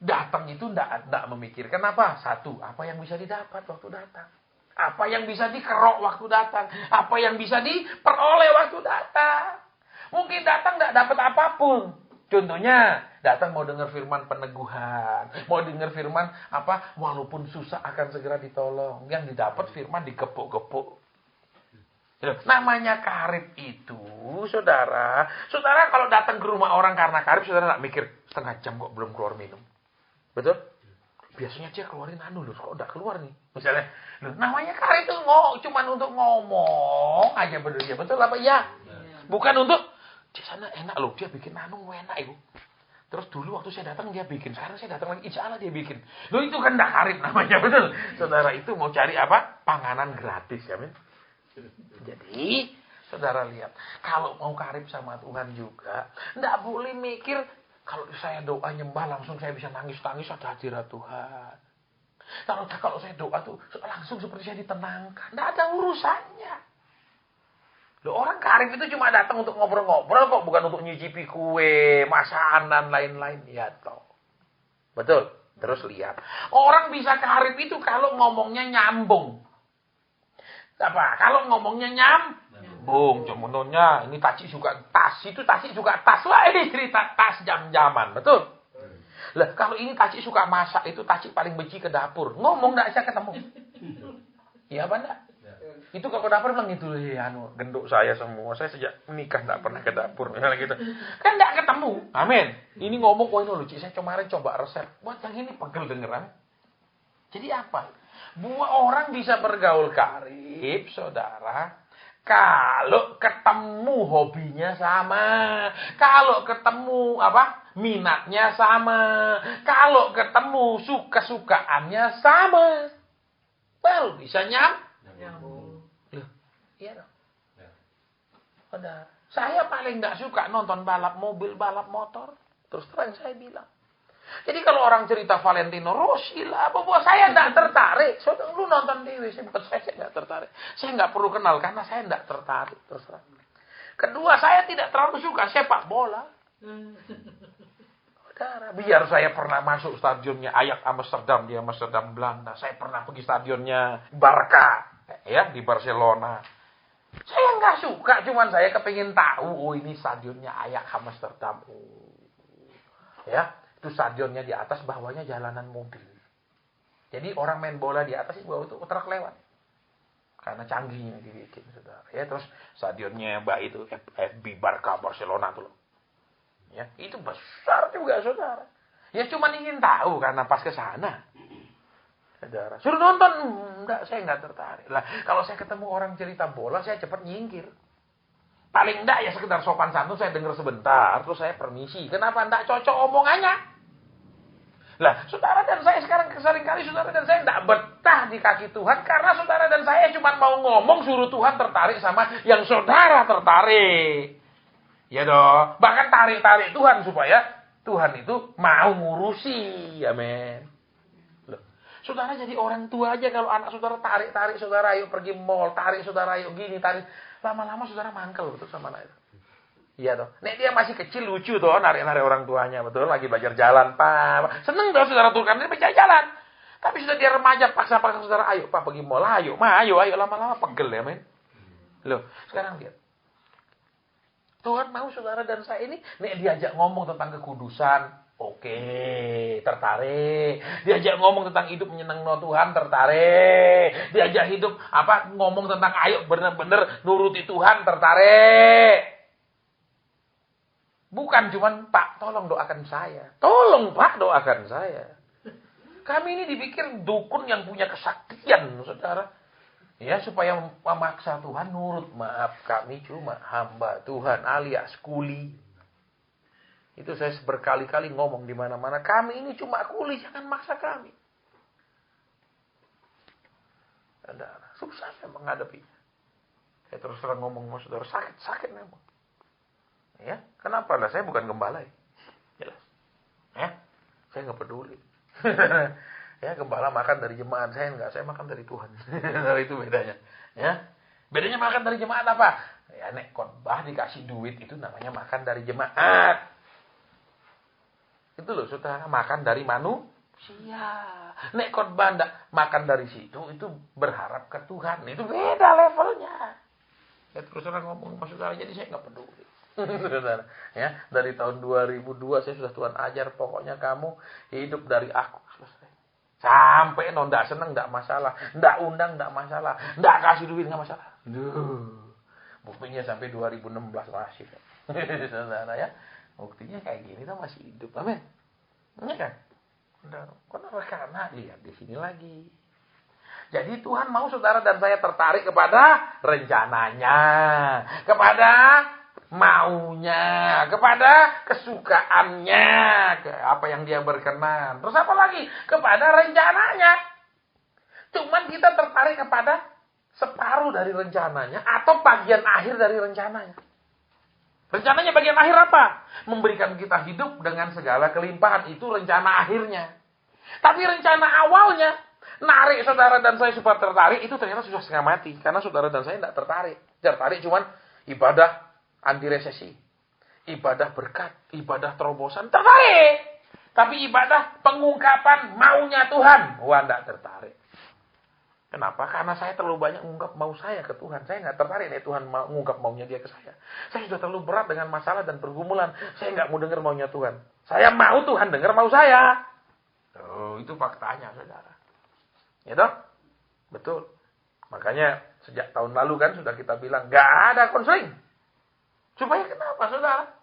[SPEAKER 1] datang itu nggak memikirkan apa. Satu, apa yang bisa didapat waktu datang. Apa yang bisa dikerok waktu datang. Apa yang bisa diperoleh waktu datang. Mungkin datang nggak dapat apapun. Contohnya, datang mau dengar firman peneguhan. Mau dengar firman apa? Walaupun susah akan segera ditolong. Yang didapat firman digepuk-gepuk. Namanya karib itu, saudara. Saudara kalau datang ke rumah orang karena karib, saudara nggak mikir setengah jam kok belum keluar minum. Betul? Biasanya dia keluarin loh, kok udah keluar nih. Misalnya, namanya karib itu cuman untuk ngomong aja berdua. Betul apa? Ya. Bukan untuk Di sana enak loh, dia bikin anu enak itu. Terus dulu waktu saya datang dia bikin, sekarang saya datang lagi, insya Allah dia bikin. Loh itu kan ndak karib namanya, betul. Saudara itu mau cari apa? Panganan gratis ya, men. Jadi, saudara lihat, kalau mau karib sama Tuhan juga, ndak boleh mikir, kalau saya doa nyembah langsung saya bisa nangis-nangis ada hadirat Tuhan. Kalau saya doa tuh langsung seperti saya ditenangkan, ndak ada urusannya. Loh, orang karib itu cuma datang untuk ngobrol-ngobrol kok, bukan untuk nyicipi kue, masakan dan lain-lain. Ya toh. Betul. Terus lihat. Orang bisa karib itu kalau ngomongnya nyambung. Apa? Kalau ngomongnya nyambung. Contohnya, ini taci suka tas. Itu taci suka tas. Lah ini cerita tas jam-jaman. Betul. Lah kalau ini taci suka masak, itu taci paling benci ke dapur. Ngomong enggak saya ketemu. Iya apa enggak? Itu kalau ke dapur bilang gitu, genduk saya semua. Saya sejak menikah enggak pernah ke dapur. Misalnya gitu. Kan enggak ketemu. Amin. Ini ngomong, ini lucu. Saya kemarin coba resep. Buat yang ini pegel dengeran. Jadi apa? Buat orang bisa bergaul karib, saudara. Kalau ketemu hobinya sama. Kalau ketemu minatnya sama. Kalau ketemu suka-sukaannya sama. Baru bisa nyambung. Iya dong. Saudara, saya paling nggak suka nonton balap mobil, balap motor. Terus terang saya bilang. Jadi kalau orang cerita Valentino Rossi lah, bahwa saya nggak tertarik. Saudara, lu nonton dewe, saya nggak tertarik. Saya nggak perlu kenal karena saya nggak tertarik. Terus terang. Kedua, saya tidak terlalu suka sepak bola. Saudara, biar saya pernah masuk stadionnya Ajax Amsterdam di Amsterdam, Belanda. Saya pernah pergi stadionnya Barca, ya di Barcelona. Saya nggak suka, cuman saya kepingin tahu, ini stadionnya Ajax Amsterdam. Ya, itu stadionnya di atas, bawahnya jalanan mobil. Jadi orang main bola di atas, di bawah itu truk lewat. Karena canggihnya dibikin, saudara. Ya, terus stadionnya Mbak itu FB Barca Barcelona tuh loh. Ya, itu besar juga, saudara. Ya cuman ingin tahu karena pas ke sana. Saudara, suruh nonton, enggak, saya enggak tertarik. Lah, kalau saya ketemu orang cerita bola, saya cepat nyingkir. Paling enggak ya sekedar sopan santun, saya dengar sebentar, terus saya permisi. Kenapa enggak cocok omongannya? Lah, saudara dan saya sekarang seringkali saudara dan saya enggak betah di kaki Tuhan karena saudara dan saya cuma mau ngomong suruh Tuhan tertarik sama yang saudara tertarik. Ya dong, bahkan tarik-tarik Tuhan supaya Tuhan itu mau ngurusi. Amin. Saudara jadi orang tua aja kalau anak saudara tarik-tarik saudara ayo pergi mall, tarik saudara ayo gini, tarik. Lama-lama saudara mangkel betul sama anak itu. Iya toh. Nek dia masih kecil lucu toh narik-narik orang tuanya, betul, lagi belajar jalan, Pak. Seneng toh saudara turunkan dia belajar jalan. Tapi sudah dia remaja paksa-paksa saudara, ayo Pak pergi mall, ayo, ayo lama-lama pegel ya, men. Loh, sekarang lihat. Tuhan mau saudara dan saya ini nek diajak ngomong tentang kekudusan, oke, tertarik. Diajak ngomong tentang hidup menyenangkan Tuhan, tertarik. Diajak hidup ngomong tentang ayo benar-benar nuruti Tuhan, tertarik. Bukan cuman Pak, tolong doakan saya. Tolong Pak, doakan saya. Kami ini dipikir dukun yang punya kesaktian, saudara. Ya, supaya memaksa Tuhan nurut. Maaf, kami cuma hamba Tuhan alias kuli. Itu saya berkali-kali ngomong di mana-mana. Kami ini cuma kuli, jangan maksa kami. Saudara, susah saya menghadapinya. Saya terus terang ngomong sama saudara, sakit memang. Ya, kenapa lah? Saya bukan gembala ya. Jelas. Ya, saya nggak peduli. Ya, gembala makan dari jemaat, saya makan dari Tuhan. Itu bedanya. Ya. Bedanya makan dari jemaat apa? Ya, nek khotbah dikasih duit itu namanya makan dari jemaat. Itu loh, saudara, makan dari manusia. Nek khotbah ndak makan dari situ, itu berharap ke Tuhan. Itu beda levelnya. Ya terus terang ngomong sama saudara, jadi saya nggak peduli. Saudara, ya, dari tahun 2002 saya sudah Tuhan ajar, pokoknya kamu hidup dari aku. Selesai. Sampai ndak seneng ndak masalah, ndak undang ndak masalah, ndak kasih duit nggak masalah. Buktinya sampai 2016 masih. Saudara ya, buktinya kayak gini tuh masih hidup. Amin. Iya kan? Karena lihat di sini lagi. Jadi Tuhan mau saudara dan saya tertarik kepada rencananya, kepada maunya, kepada kesukaannya, ke apa yang dia berkenan. Terus apa lagi? Kepada rencananya. Cuman kita tertarik kepada separuh dari rencananya atau bagian akhir dari rencananya. Rencananya bagian akhir apa? Memberikan kita hidup dengan segala kelimpahan. Itu rencana akhirnya. Tapi rencana awalnya, narik saudara dan saya supaya tertarik, itu ternyata sudah setengah mati. Karena saudara dan saya tidak tertarik. Tertarik cuman ibadah anti resesi. Ibadah berkat, ibadah terobosan, tertarik. Tapi ibadah pengungkapan maunya Tuhan, wah tidak tertarik. Kenapa? Karena saya terlalu banyak mengungkap mau saya ke Tuhan. Saya nggak tertarik nih Tuhan mengungkap maunya dia ke saya. Saya sudah terlalu berat dengan masalah dan pergumulan. Saya nggak mau dengar maunya Tuhan. Saya mau Tuhan dengar mau saya. Oh, itu faktanya, saudara. Ya toh? Betul. Makanya sejak tahun lalu kan sudah kita bilang nggak ada konseling. Supaya kenapa, saudara?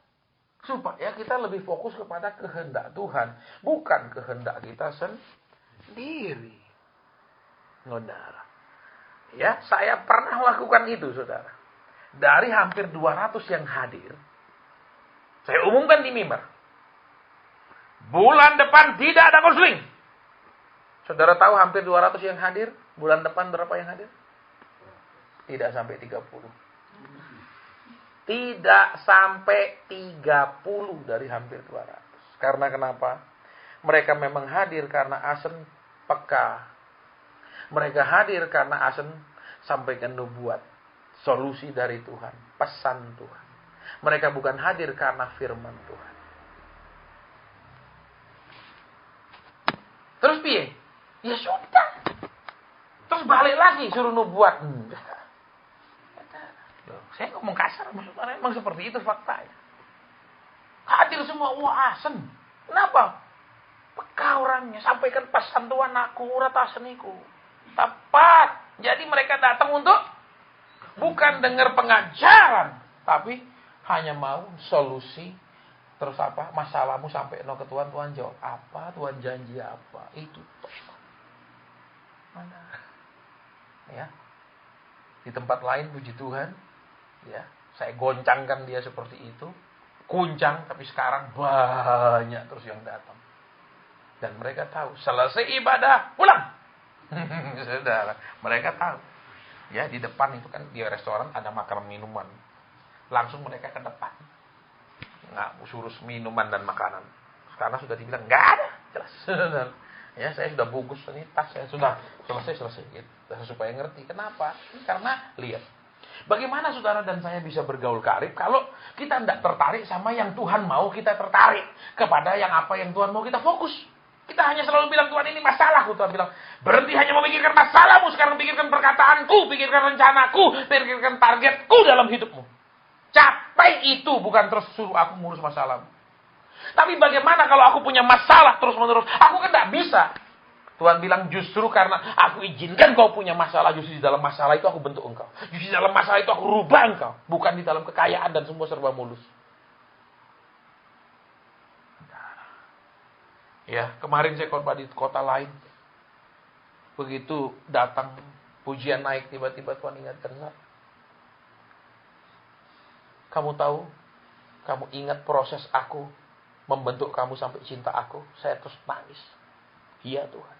[SPEAKER 1] Supaya kita lebih fokus kepada kehendak Tuhan, bukan kehendak kita sendiri. Saudara. Ya, saya pernah lakukan itu, saudara. Dari hampir 200 yang hadir, saya umumkan di mimbar. Bulan depan tidak ada konseling. Saudara tahu hampir 200 yang hadir, bulan depan berapa yang hadir? Tidak sampai 30. Tidak sampai 30 dari hampir 200. Karena kenapa? Mereka memang hadir karena Asen peka. Mereka hadir karena Asen sampaikan nubuat, solusi dari Tuhan, pesan Tuhan. Mereka bukan hadir karena firman Tuhan. Terus piye? Ya sudah. Terus balik lagi suruh nubuat. Saya ngomong kasar, maksudnya memang seperti itu faktanya. Hadir semua, wah Asen. Kenapa? Peka orangnya, sampaikan pesan Tuhan aku, urat aseniku. Tepat. Jadi mereka datang untuk bukan dengar pengajaran, tapi hanya mau solusi. Terus apa? Masalahmu sampai ke Tuhan, Tuhan jawab apa? Tuhan janji apa? Itu. Mana? Ya. Di tempat lain puji Tuhan, ya, saya goncangkan dia seperti itu. Kuncang, tapi sekarang banyak terus yang datang. Dan mereka tahu, selesai ibadah, pulang. Saudara, mereka tahu. Ya, di depan itu kan di restoran ada makanan minuman. Langsung mereka ke depan. Nggak suruh minuman dan makanan. Karena sudah dibilang nggak ada, jelas. Ya, saya sudah bungkus ini tas, saya sudah selesai gitu. Supaya ngerti kenapa? Karena lihat, bagaimana saudara dan saya bisa bergaul karib kalau kita tidak tertarik sama yang Tuhan mau kita tertarik, kepada yang apa yang Tuhan mau kita fokus. Kita hanya selalu bilang, Tuhan ini masalahku. Tuhan bilang, berhenti hanya memikirkan masalahmu. Sekarang pikirkan perkataanku, pikirkan rencanaku, pikirkan targetku dalam hidupmu. Capai itu, bukan terus suruh aku ngurus masalahmu. Tapi bagaimana kalau aku punya masalah terus-menerus? Aku kan tidak bisa. Tuhan bilang, justru karena aku izinkan kau punya masalah, justru di dalam masalah itu aku bentuk engkau. Justru di dalam masalah itu aku rubah engkau. Bukan di dalam kekayaan dan semua serba mulus. Ya, kemarin saya khotbah di kota lain. Begitu datang pujian naik, tiba-tiba Tuhan ingatkan saya. Kamu tahu, kamu ingat proses aku membentuk kamu sampai cinta aku. Saya terus nangis. Iya Tuhan.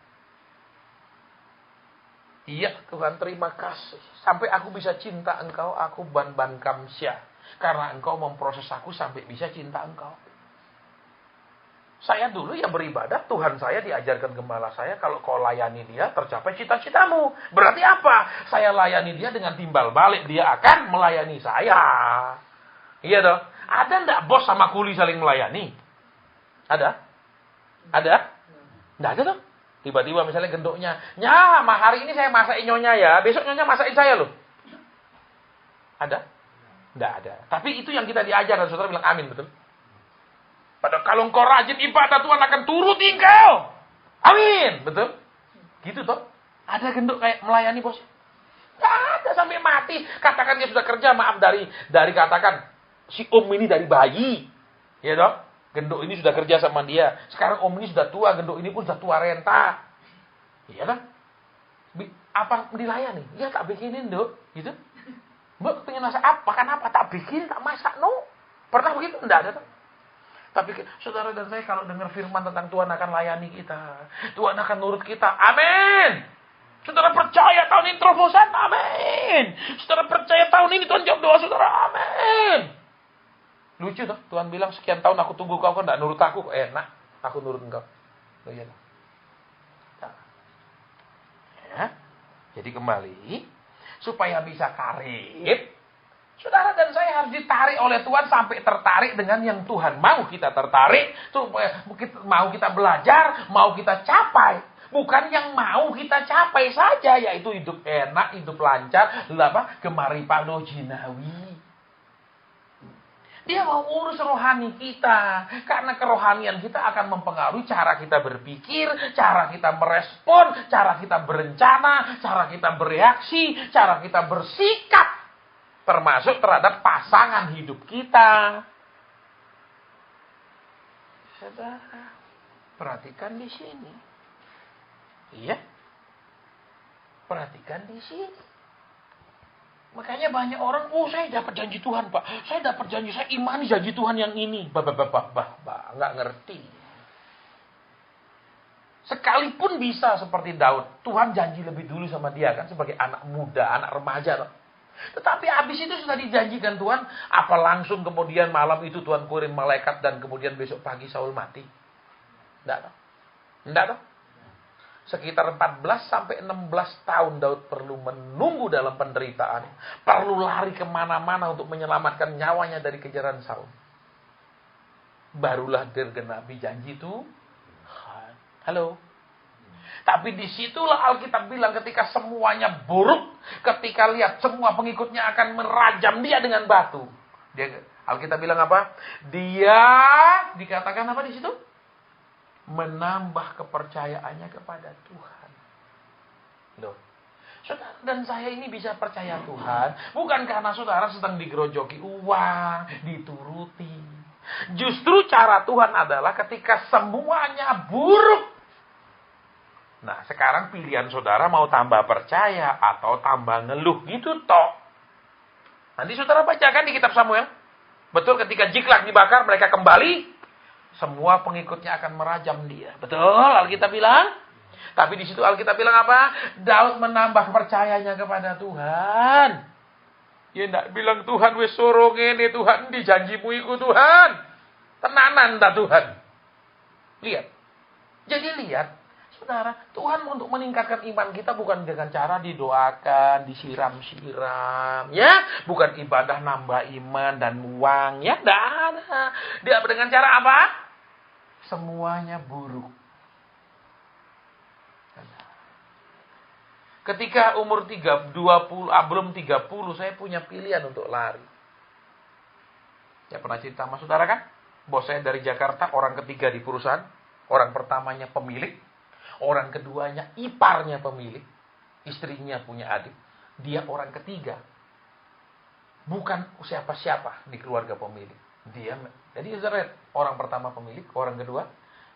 [SPEAKER 1] Iya Tuhan, terima kasih. Sampai aku bisa cinta engkau, aku ban kamsya. Karena engkau memproses aku sampai bisa cinta engkau. Saya dulu ya beribadah, Tuhan saya diajarkan gembala saya, kalau kau layani dia, tercapai cita-citamu. Berarti apa? Saya layani dia dengan timbal balik, dia akan melayani saya. Iya dong. Ada enggak bos sama kuli saling melayani? Ada? Ada? Enggak ada dong. Tiba-tiba misalnya gendoknya, "Nya, hari ini saya masakin nyonya ya, besok nyonya masakin saya loh." Ada? Enggak ada. Tapi itu yang kita diajar, dan saudara bilang amin, betul? Padahal kalau engkau rajin ibadah, Tuhan akan turuti engkau. Amin. Betul? Gitu toh. Ada genduk kayak melayani bos. Nggak ada sampai mati. Katakan dia sudah kerja, maaf dari katakan si om ini dari bayi. Ya toh. Genduk ini sudah kerja sama dia. Sekarang om ini sudah tua, genduk ini pun sudah tua renta. Iya kan? Apa dilayani? Ya tak bikinin, Dok. Gitu. Mbak pengen masak apa? Makan apa? Tak tak bikin, tak masak, no. Pernah begitu? Tidak ada. Tapi saudara dan saya kalau dengar firman tentang Tuhan akan layani kita, Tuhan akan nurut kita, amin. Saudara percaya tahun ini terobosan, amin. Saudara percaya tahun ini Tuhan jawab doa saudara, amin. Lucu tuh, Tuhan bilang sekian tahun aku tunggu kau kan tidak nurut aku, enak, aku nurut engkau. Oh iya. Ya. Jadi kembali, supaya bisa karib, saudara dan saya harus ditarik oleh Tuhan sampai tertarik dengan yang Tuhan mau kita tertarik, supaya mau kita belajar, mau kita capai. Bukan yang mau kita capai saja, yaitu hidup enak, hidup lancar, gemari pado jinawi. Dia mau urus rohani kita. Karena kerohanian kita akan mempengaruhi cara kita berpikir, cara kita merespon, cara kita berencana, cara kita bereaksi, cara kita bersikap. Termasuk terhadap pasangan hidup kita. Saudara, perhatikan di sini. Iya. Perhatikan di sini. Makanya banyak orang, saya dapat janji Tuhan, Pak. Saya dapat janji, saya imani janji Tuhan yang ini. Nggak ngerti. Sekalipun bisa seperti Daud, Tuhan janji lebih dulu sama dia kan, sebagai anak muda, anak remaja. Tetapi habis itu sudah dijanjikan Tuhan, apa langsung kemudian malam itu Tuhan kirim malaikat dan kemudian besok pagi Saul mati? Enggak tahu. Sekitar 14 sampai 16 tahun Daud perlu menunggu dalam penderitaan. Perlu lari kemana-mana untuk menyelamatkan nyawanya dari kejaran Saul. Barulah tergenapi janji Tuhan. Halo. Tapi disitulah Alkitab bilang ketika semuanya buruk. Ketika lihat semua pengikutnya akan merajam dia dengan batu. Alkitab bilang apa? Dia dikatakan apa di situ? Menambah kepercayaannya kepada Tuhan. Loh, saudara dan saya ini bisa percaya Tuhan bukan karena saudara sedang digerojoki uang, dituruti. Justru cara Tuhan adalah ketika semuanya buruk. Nah, sekarang pilihan saudara mau tambah percaya atau tambah ngeluh gitu toh. Nanti saudara bacakan di kitab Samuel. Betul, ketika Ziklag dibakar mereka kembali. Semua pengikutnya akan merajam dia. Betul, Alkitab bilang. Tapi di situ Alkitab bilang apa? Daud menambah percayanya kepada Tuhan. Ya enggak bilang Tuhan wis suruh ngene Tuhan dijanjimu iku Tuhan. Tenanan ta Tuhan. Lihat. Jadi lihat, saudara, Tuhan untuk meningkatkan iman kita bukan dengan cara didoakan, disiram-siram, ya, bukan ibadah nambah iman dan uang, ya, enggak ada. Dia dengan cara apa? Semuanya buruk. Ketika umur 20, belum 30, saya punya pilihan untuk lari. Ya pernah cerita sama saudara kan? Bos saya dari Jakarta, orang ketiga di perusahaan. Orang pertamanya pemilik. Orang keduanya iparnya pemilik. Istrinya punya adik. Dia orang ketiga. Bukan siapa-siapa di keluarga pemilik. Jadi orang pertama pemilik, orang kedua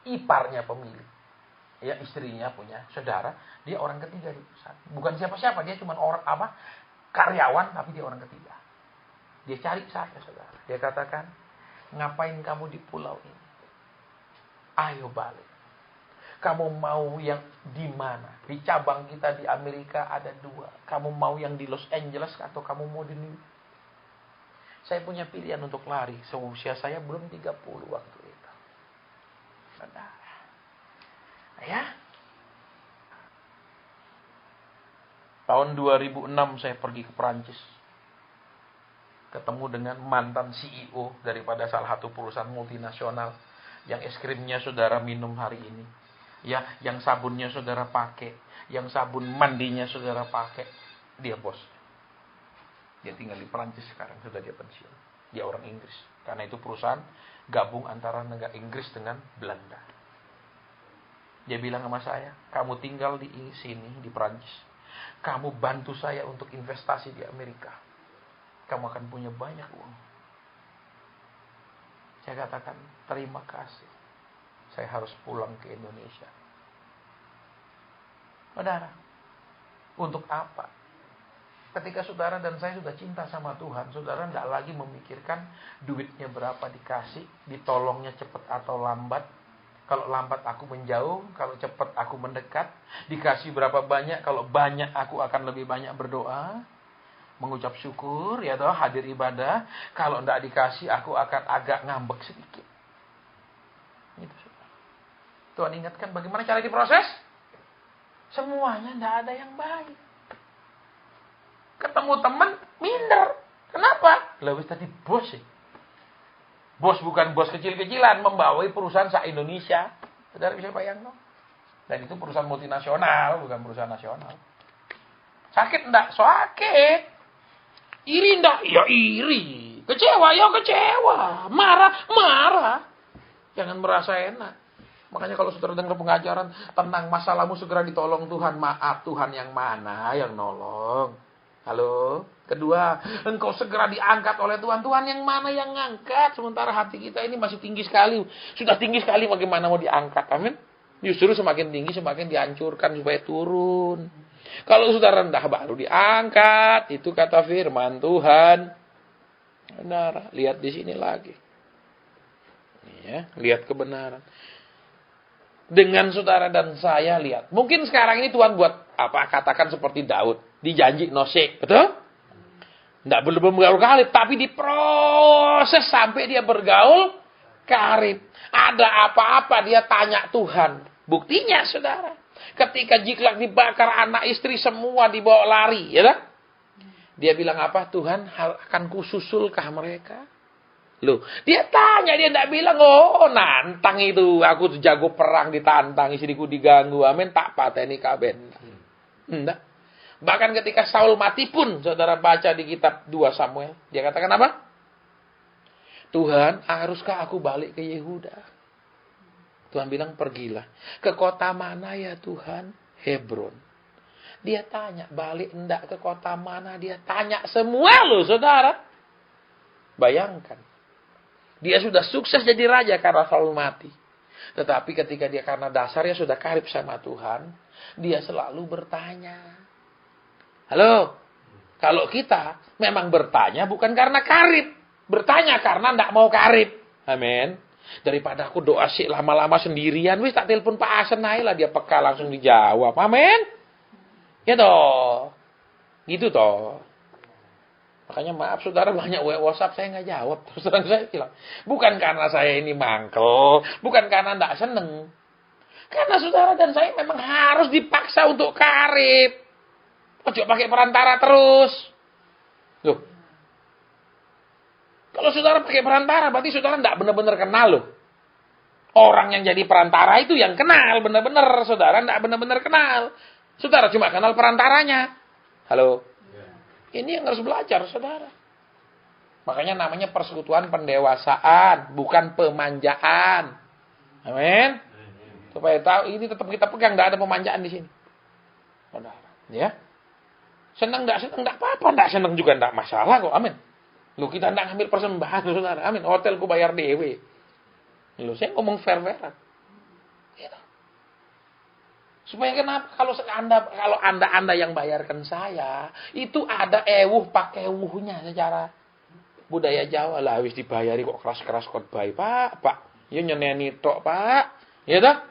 [SPEAKER 1] iparnya pemilik. Ya, istrinya punya saudara, dia orang ketiga di perusahaan. Bukan siapa-siapa, dia cuma orang karyawan tapi dia orang ketiga. Dia cari saya, saudara. Dia katakan, "Ngapain kamu di pulau ini? Ayo balik. Kamu mau yang di mana? Di cabang kita di Amerika ada 2. Kamu mau yang di Los Angeles atau kamu mau di New York?" Saya punya pilihan untuk lari. Seusia saya belum 30 waktu itu. Saudara. Ya. Tahun 2006 saya pergi ke Perancis. Ketemu dengan mantan CEO daripada salah satu perusahaan multinasional. Yang es krimnya saudara minum hari ini. Ya, yang sabunnya saudara pakai. Yang sabun mandinya saudara pakai. Dia bos. Dia tinggal di Perancis sekarang, sudah dia pensiun. Dia orang Inggris. Karena itu perusahaan gabung antara negara Inggris dengan Belanda. Dia bilang sama saya, "Kamu tinggal di sini, di Perancis. Kamu bantu saya untuk investasi di Amerika. Kamu akan punya banyak uang." Saya katakan, "Terima kasih. Saya harus pulang ke Indonesia." Saudara, untuk apa? Ketika saudara dan saya sudah cinta sama Tuhan, saudara tidak lagi memikirkan duitnya berapa dikasih, ditolongnya cepat atau lambat. Kalau lambat aku menjauh, kalau cepat aku mendekat. Dikasih berapa banyak, kalau banyak aku akan lebih banyak berdoa. Mengucap syukur, ya toh, hadir ibadah. Kalau tidak dikasih, aku akan agak ngambek sedikit. Gitu, saudara. Tuhan ingatkan bagaimana cara diproses? Semuanya tidak ada yang baik. Ketemu teman, minder. Kenapa? Lah wis tadi bos sih. Bos bukan bos kecil-kecilan, membawai perusahaan se-Indonesia. Saudara bisa bayangkan? Dan itu perusahaan multinasional, bukan perusahaan nasional. Sakit enggak? Sakit. Iri enggak? Ya iri. Kecewa? Ya kecewa. Marah? Marah. Jangan merasa enak. Makanya kalau saudara dengar pengajaran tentang masalahmu segera ditolong Tuhan. Maaf, Tuhan yang mana yang nolong? Halo? Kedua, engkau segera diangkat oleh Tuhan. Tuhan yang mana yang ngangkat? Sementara hati kita ini masih tinggi sekali. Sudah tinggi sekali, bagaimana mau diangkat? Amin. Justru semakin tinggi, semakin dihancurkan supaya turun. Kalau sudah rendah, baru diangkat. Itu kata firman Tuhan. Benar. Lihat di sini lagi. Ya, lihat kebenaran. Dengan saudara dan saya lihat. Mungkin sekarang ini Tuhan buat apa? Katakan seperti Daud. Dijanji nosek. Betul? Tidak belum bergaul karib. Tapi diproses sampai dia bergaul karib. Ada apa-apa dia tanya Tuhan. Buktinya saudara. Ketika Jiklak dibakar, anak istri semua dibawa lari. Ya tak? Dia bilang apa? Tuhan akan kususulkah mereka? Loh, dia tanya, dia tidak bilang, oh nantang itu, aku jago perang ditantang, istriku diganggu, amin, tak pateni kaben. Enggak. Bahkan ketika Saul mati pun, saudara baca di kitab 2 Samuel, dia katakan apa? Tuhan, haruskah aku balik ke Yehuda? Tuhan bilang, pergilah. Ke kota mana ya Tuhan? Hebron. Dia tanya, balik enggak ke kota mana? Dia tanya semua loh, saudara. Bayangkan. Dia sudah sukses jadi raja karena Saul mati. Tetapi ketika dia karena dasarnya sudah karib sama Tuhan, dia selalu bertanya. Halo? Kalau kita memang bertanya bukan karena karib. Bertanya karena tidak mau karib. Amin. Daripada aku doa sih lama-lama sendirian, wis tak telepon Pak Asen aja lah, dia peka langsung dijawab. Amin. Ya toh. Gitu toh. Makanya maaf saudara, banyak WhatsApp saya nggak jawab. Terus terang saya bilang, bukan karena saya ini mangkel, bukan karena nggak seneng. Karena saudara dan saya memang harus dipaksa untuk karib. Ojo pakai perantara terus. Loh. Kalau saudara pakai perantara, berarti saudara nggak benar-benar kenal loh. Orang yang jadi perantara itu yang kenal benar-benar, saudara nggak benar-benar kenal. Saudara cuma kenal perantaranya. Halo. Ini yang harus belajar, saudara. Makanya namanya persekutuan pendewasaan, bukan pemanjaan. Amin. Supaya tahu, ini tetap kita pegang, tidak ada pemanjaan di sini. Saudara, ya. Senang enggak apa-apa, enggak senang juga enggak masalah kok. Amin. Lu kita enggak ngambil persembahan, saudara. Amin. Hotelku bayar dewe. Lu saya ngomong fair-fairan. Gitu. Supaya kenapa? Kalau anda yang bayarkan saya, itu ada pakai secara budaya Jawa lah, wis dibayari kok keras-keras khotbah, Pak. Ya nyeneni tok, Pak. Ya toh?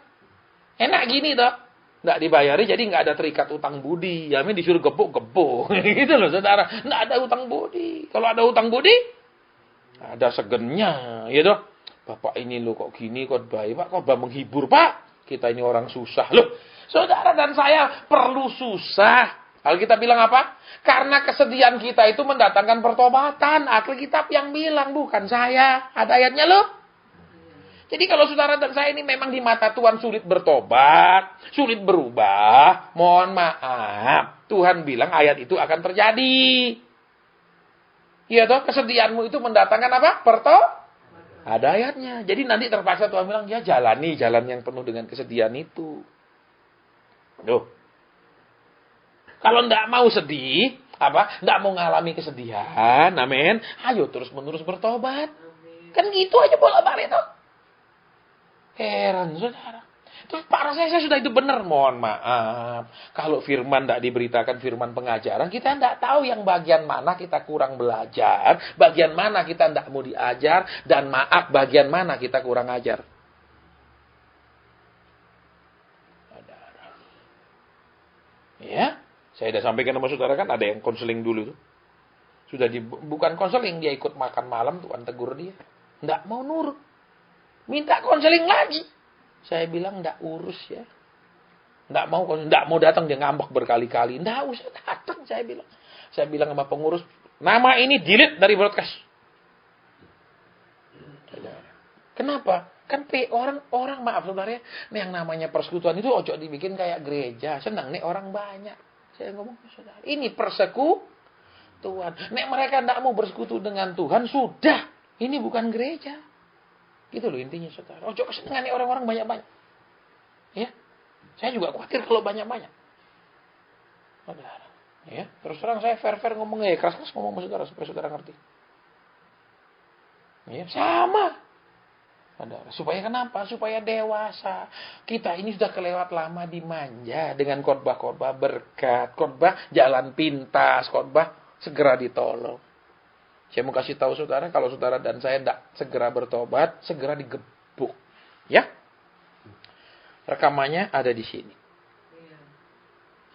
[SPEAKER 1] Enak gini toh. Enggak dibayari jadi enggak ada terikat utang budi. Ya amin, disuruh gebuk-gebuk. Gitu loh, saudara. Enggak ada utang budi. Kalau ada utang budi, ada segennya, ya toh. Bapak ini lo kok gini khotbah, Pak, khotbah menghibur, Pak. Kita ini orang susah. Loh, saudara dan saya perlu susah. Alkitab bilang apa? Karena kesedihan kita itu mendatangkan pertobatan. Alkitab yang bilang, bukan saya. Ada ayatnya loh. Jadi kalau saudara dan saya ini memang di mata Tuhan sulit bertobat, sulit berubah, mohon maaf. Tuhan bilang ayat itu akan terjadi. Iya toh, kesedihanmu itu mendatangkan apa? Ada ayatnya. Jadi nanti terpaksa Tuhan bilang, ya jalani jalan yang penuh dengan kesedihan itu. Duh. Kalau enggak mau sedih, enggak mau ngalami kesedihan, amin. Ayo terus-menerus bertobat. Amin. Kan gitu aja bolak-balik tuh. Heran, saudara. Terus Pak, rasanya saya sudah itu benar. Mohon maaf. Kalau firman tidak diberitakan, firman pengajaran, kita tidak tahu yang bagian mana kita kurang belajar, bagian mana kita tidak mau diajar, dan maaf, bagian mana kita kurang ajar. Ya, saya sudah sampaikan sama saudara kan, ada yang konseling dulu tuh. Bukan konseling, dia ikut makan malam, Tuhan tegur dia. Tidak mau nurut. Minta konseling lagi. Saya bilang tidak urus ya. Tidak mau datang, dia ngambek berkali-kali. Tidak usah datang, saya bilang. Saya bilang sama pengurus, nama ini delete dari broadcast. Kenapa? Kan orang maaf saudara ya, yang namanya persekutuan itu ojo dibikin kayak gereja. Senang nih orang banyak. Saya ngomong saudara, ini persekutuan. Nek mereka tidak mau bersekutu dengan Tuhan, sudah. Ini bukan gereja. Gitu loh intinya saudara. Ojo kesenangan nih orang-orang banyak-banyak. Ya. Saya juga khawatir kalau banyak-banyak. Saudara. Ya, terus terang saya fair-fair ngomongnya, keras-keras ngomong sama saudara supaya saudara ngerti. Ya, sama. Saudara, supaya kenapa? Supaya dewasa. Kita ini sudah kelewat lama dimanja dengan khotbah-khotbah berkat, khotbah jalan pintas, khotbah segera ditolong. Saya mau kasih tahu saudara, kalau saudara dan saya tidak segera bertobat, segera digebuk. Ya? Rekamannya ada di sini.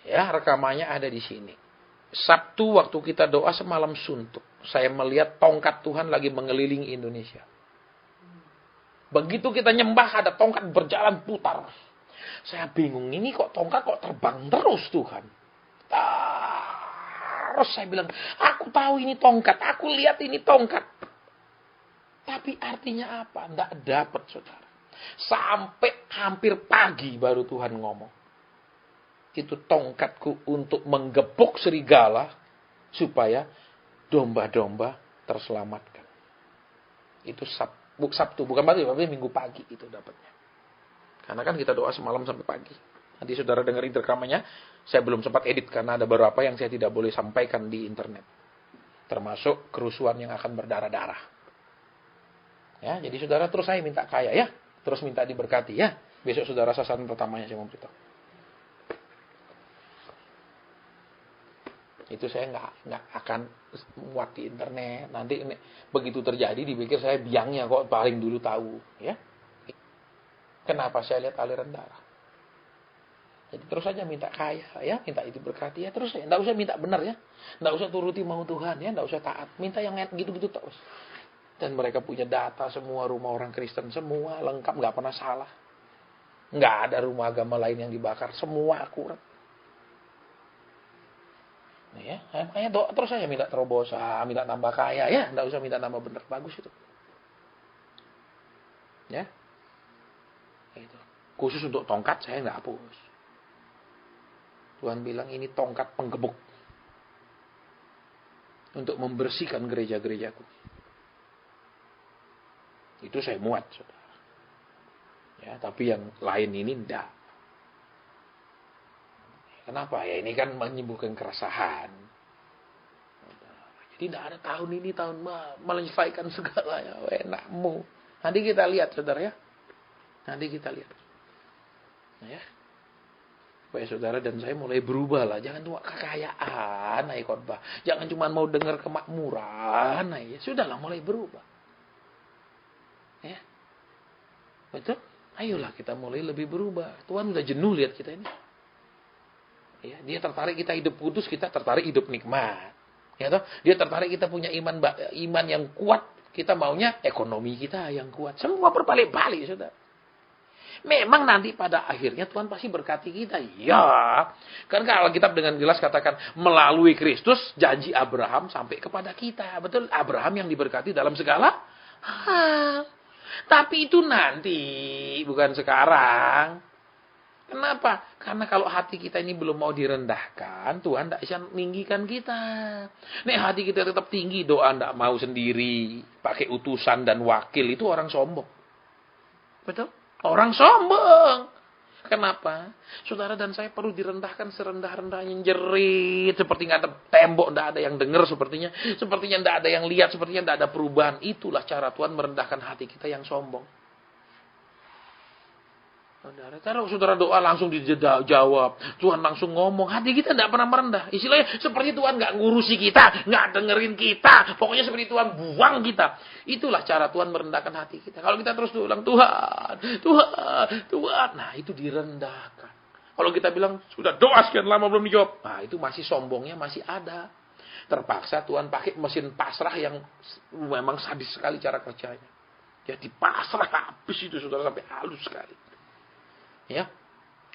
[SPEAKER 1] Ya, rekamannya ada di sini. Sabtu waktu kita doa semalam suntuk, saya melihat tongkat Tuhan lagi mengelilingi Indonesia. Begitu kita nyembah, ada tongkat berjalan putar. Saya bingung, ini kok tongkat kok terbang terus Tuhan. Terus saya bilang, aku tahu ini tongkat, aku lihat ini tongkat. Tapi artinya apa? Tidak dapat saudara. Sampai hampir pagi baru Tuhan ngomong. Itu tongkatku untuk menggebuk serigala supaya domba-domba terselamatkan. Itu Sabtu, bukan tapi Minggu pagi itu dapatnya. Karena kan kita doa semalam sampai pagi. Nanti saudara dengerin rekamannya, saya belum sempat edit karena ada beberapa yang saya tidak boleh sampaikan di internet. Termasuk kerusuhan yang akan berdarah-darah. Ya, jadi saudara terus saya minta kaya ya, terus minta diberkati ya. Besok saudara sasaran pertamanya saya mau beritahu. Itu saya nggak akan muat di internet. Nanti begitu terjadi dipikir saya biangnya kok paling dulu tahu, ya. Kenapa saya lihat aliran darah? Jadi terus saja minta kaya, ya, minta itu berkati ya, terus ya, nggak usah minta benar ya, nggak usah turuti mau Tuhan ya, nggak usah taat, minta yang gitu-gitu terus. Dan mereka punya data semua rumah orang Kristen semua lengkap, nggak pernah salah, nggak ada rumah agama lain yang dibakar, semua akurat. Ya, makanya doa terus saya minta terobosan, minta tambah kaya ya, enggak usah minta tambah benar, bagus itu. Ya. Itu. Khusus untuk tongkat saya enggak hapus. Tuhan bilang ini tongkat penggebuk. Untuk membersihkan gereja-gerejaku. Itu saya muat, saudara. Ya, tapi yang lain ini enggak. Kenapa? Ya ini kan menyembuhkan keresahan. Jadi tidak ada tahun ini tahun menyelesaikan segalanya. Enakmu. Nanti kita lihat saudara ya. Nanti kita lihat. Ya. Supaya saudara dan saya mulai berubah lah. Jangan cuma kekayaan naik khotbah. Jangan cuma mau dengar kemakmuran. Ya. Sudahlah mulai berubah. Ya. Betul? Ayolah kita mulai lebih berubah. Tuhan udah jenuh lihat kita ini. Ya, dia tertarik kita hidup kudus, kita tertarik hidup nikmat. Ya toh? Dia tertarik kita punya iman yang kuat, kita maunya ekonomi kita yang kuat. Semua berbalik-balik, Saudara. Memang nanti pada akhirnya Tuhan pasti berkati kita. Ya. Kan kalau Alkitab dengan jelas katakan melalui Kristus janji Abraham sampai kepada kita. Betul? Abraham yang diberkati dalam segala hal. Tapi itu nanti, bukan sekarang. Kenapa? Karena kalau hati kita ini belum mau direndahkan, Tuhan tidak bisa meninggikan kita. Nih hati kita tetap tinggi, doa tidak mau sendiri, pakai utusan dan wakil, itu orang sombong. Betul? Orang sombong. Kenapa? Saudara dan saya perlu direndahkan serendah-rendahnya, jerit, seperti nggak ada tembok, tidak ada yang dengar, sepertinya tidak ada yang lihat, sepertinya tidak ada perubahan. Itulah cara Tuhan merendahkan hati kita yang sombong. Saudara, kalau saudara doa langsung dijawab, Tuhan langsung ngomong, hati kita tidak pernah merendah. Istilahnya seperti Tuhan nggak ngurusi kita, nggak dengerin kita, pokoknya seperti Tuhan buang kita. Itulah cara Tuhan merendahkan hati kita. Kalau kita terus ulang Tuhan, Tuhan, Tuhan, nah itu direndahkan. Kalau kita bilang sudah doa sekian lama belum dijawab, nah itu masih sombongnya masih ada. Terpaksa Tuhan pakai mesin pasrah yang memang sadis sekali cara kerjanya. Ya dipasrah habis itu saudara sampai halus sekali. Ya,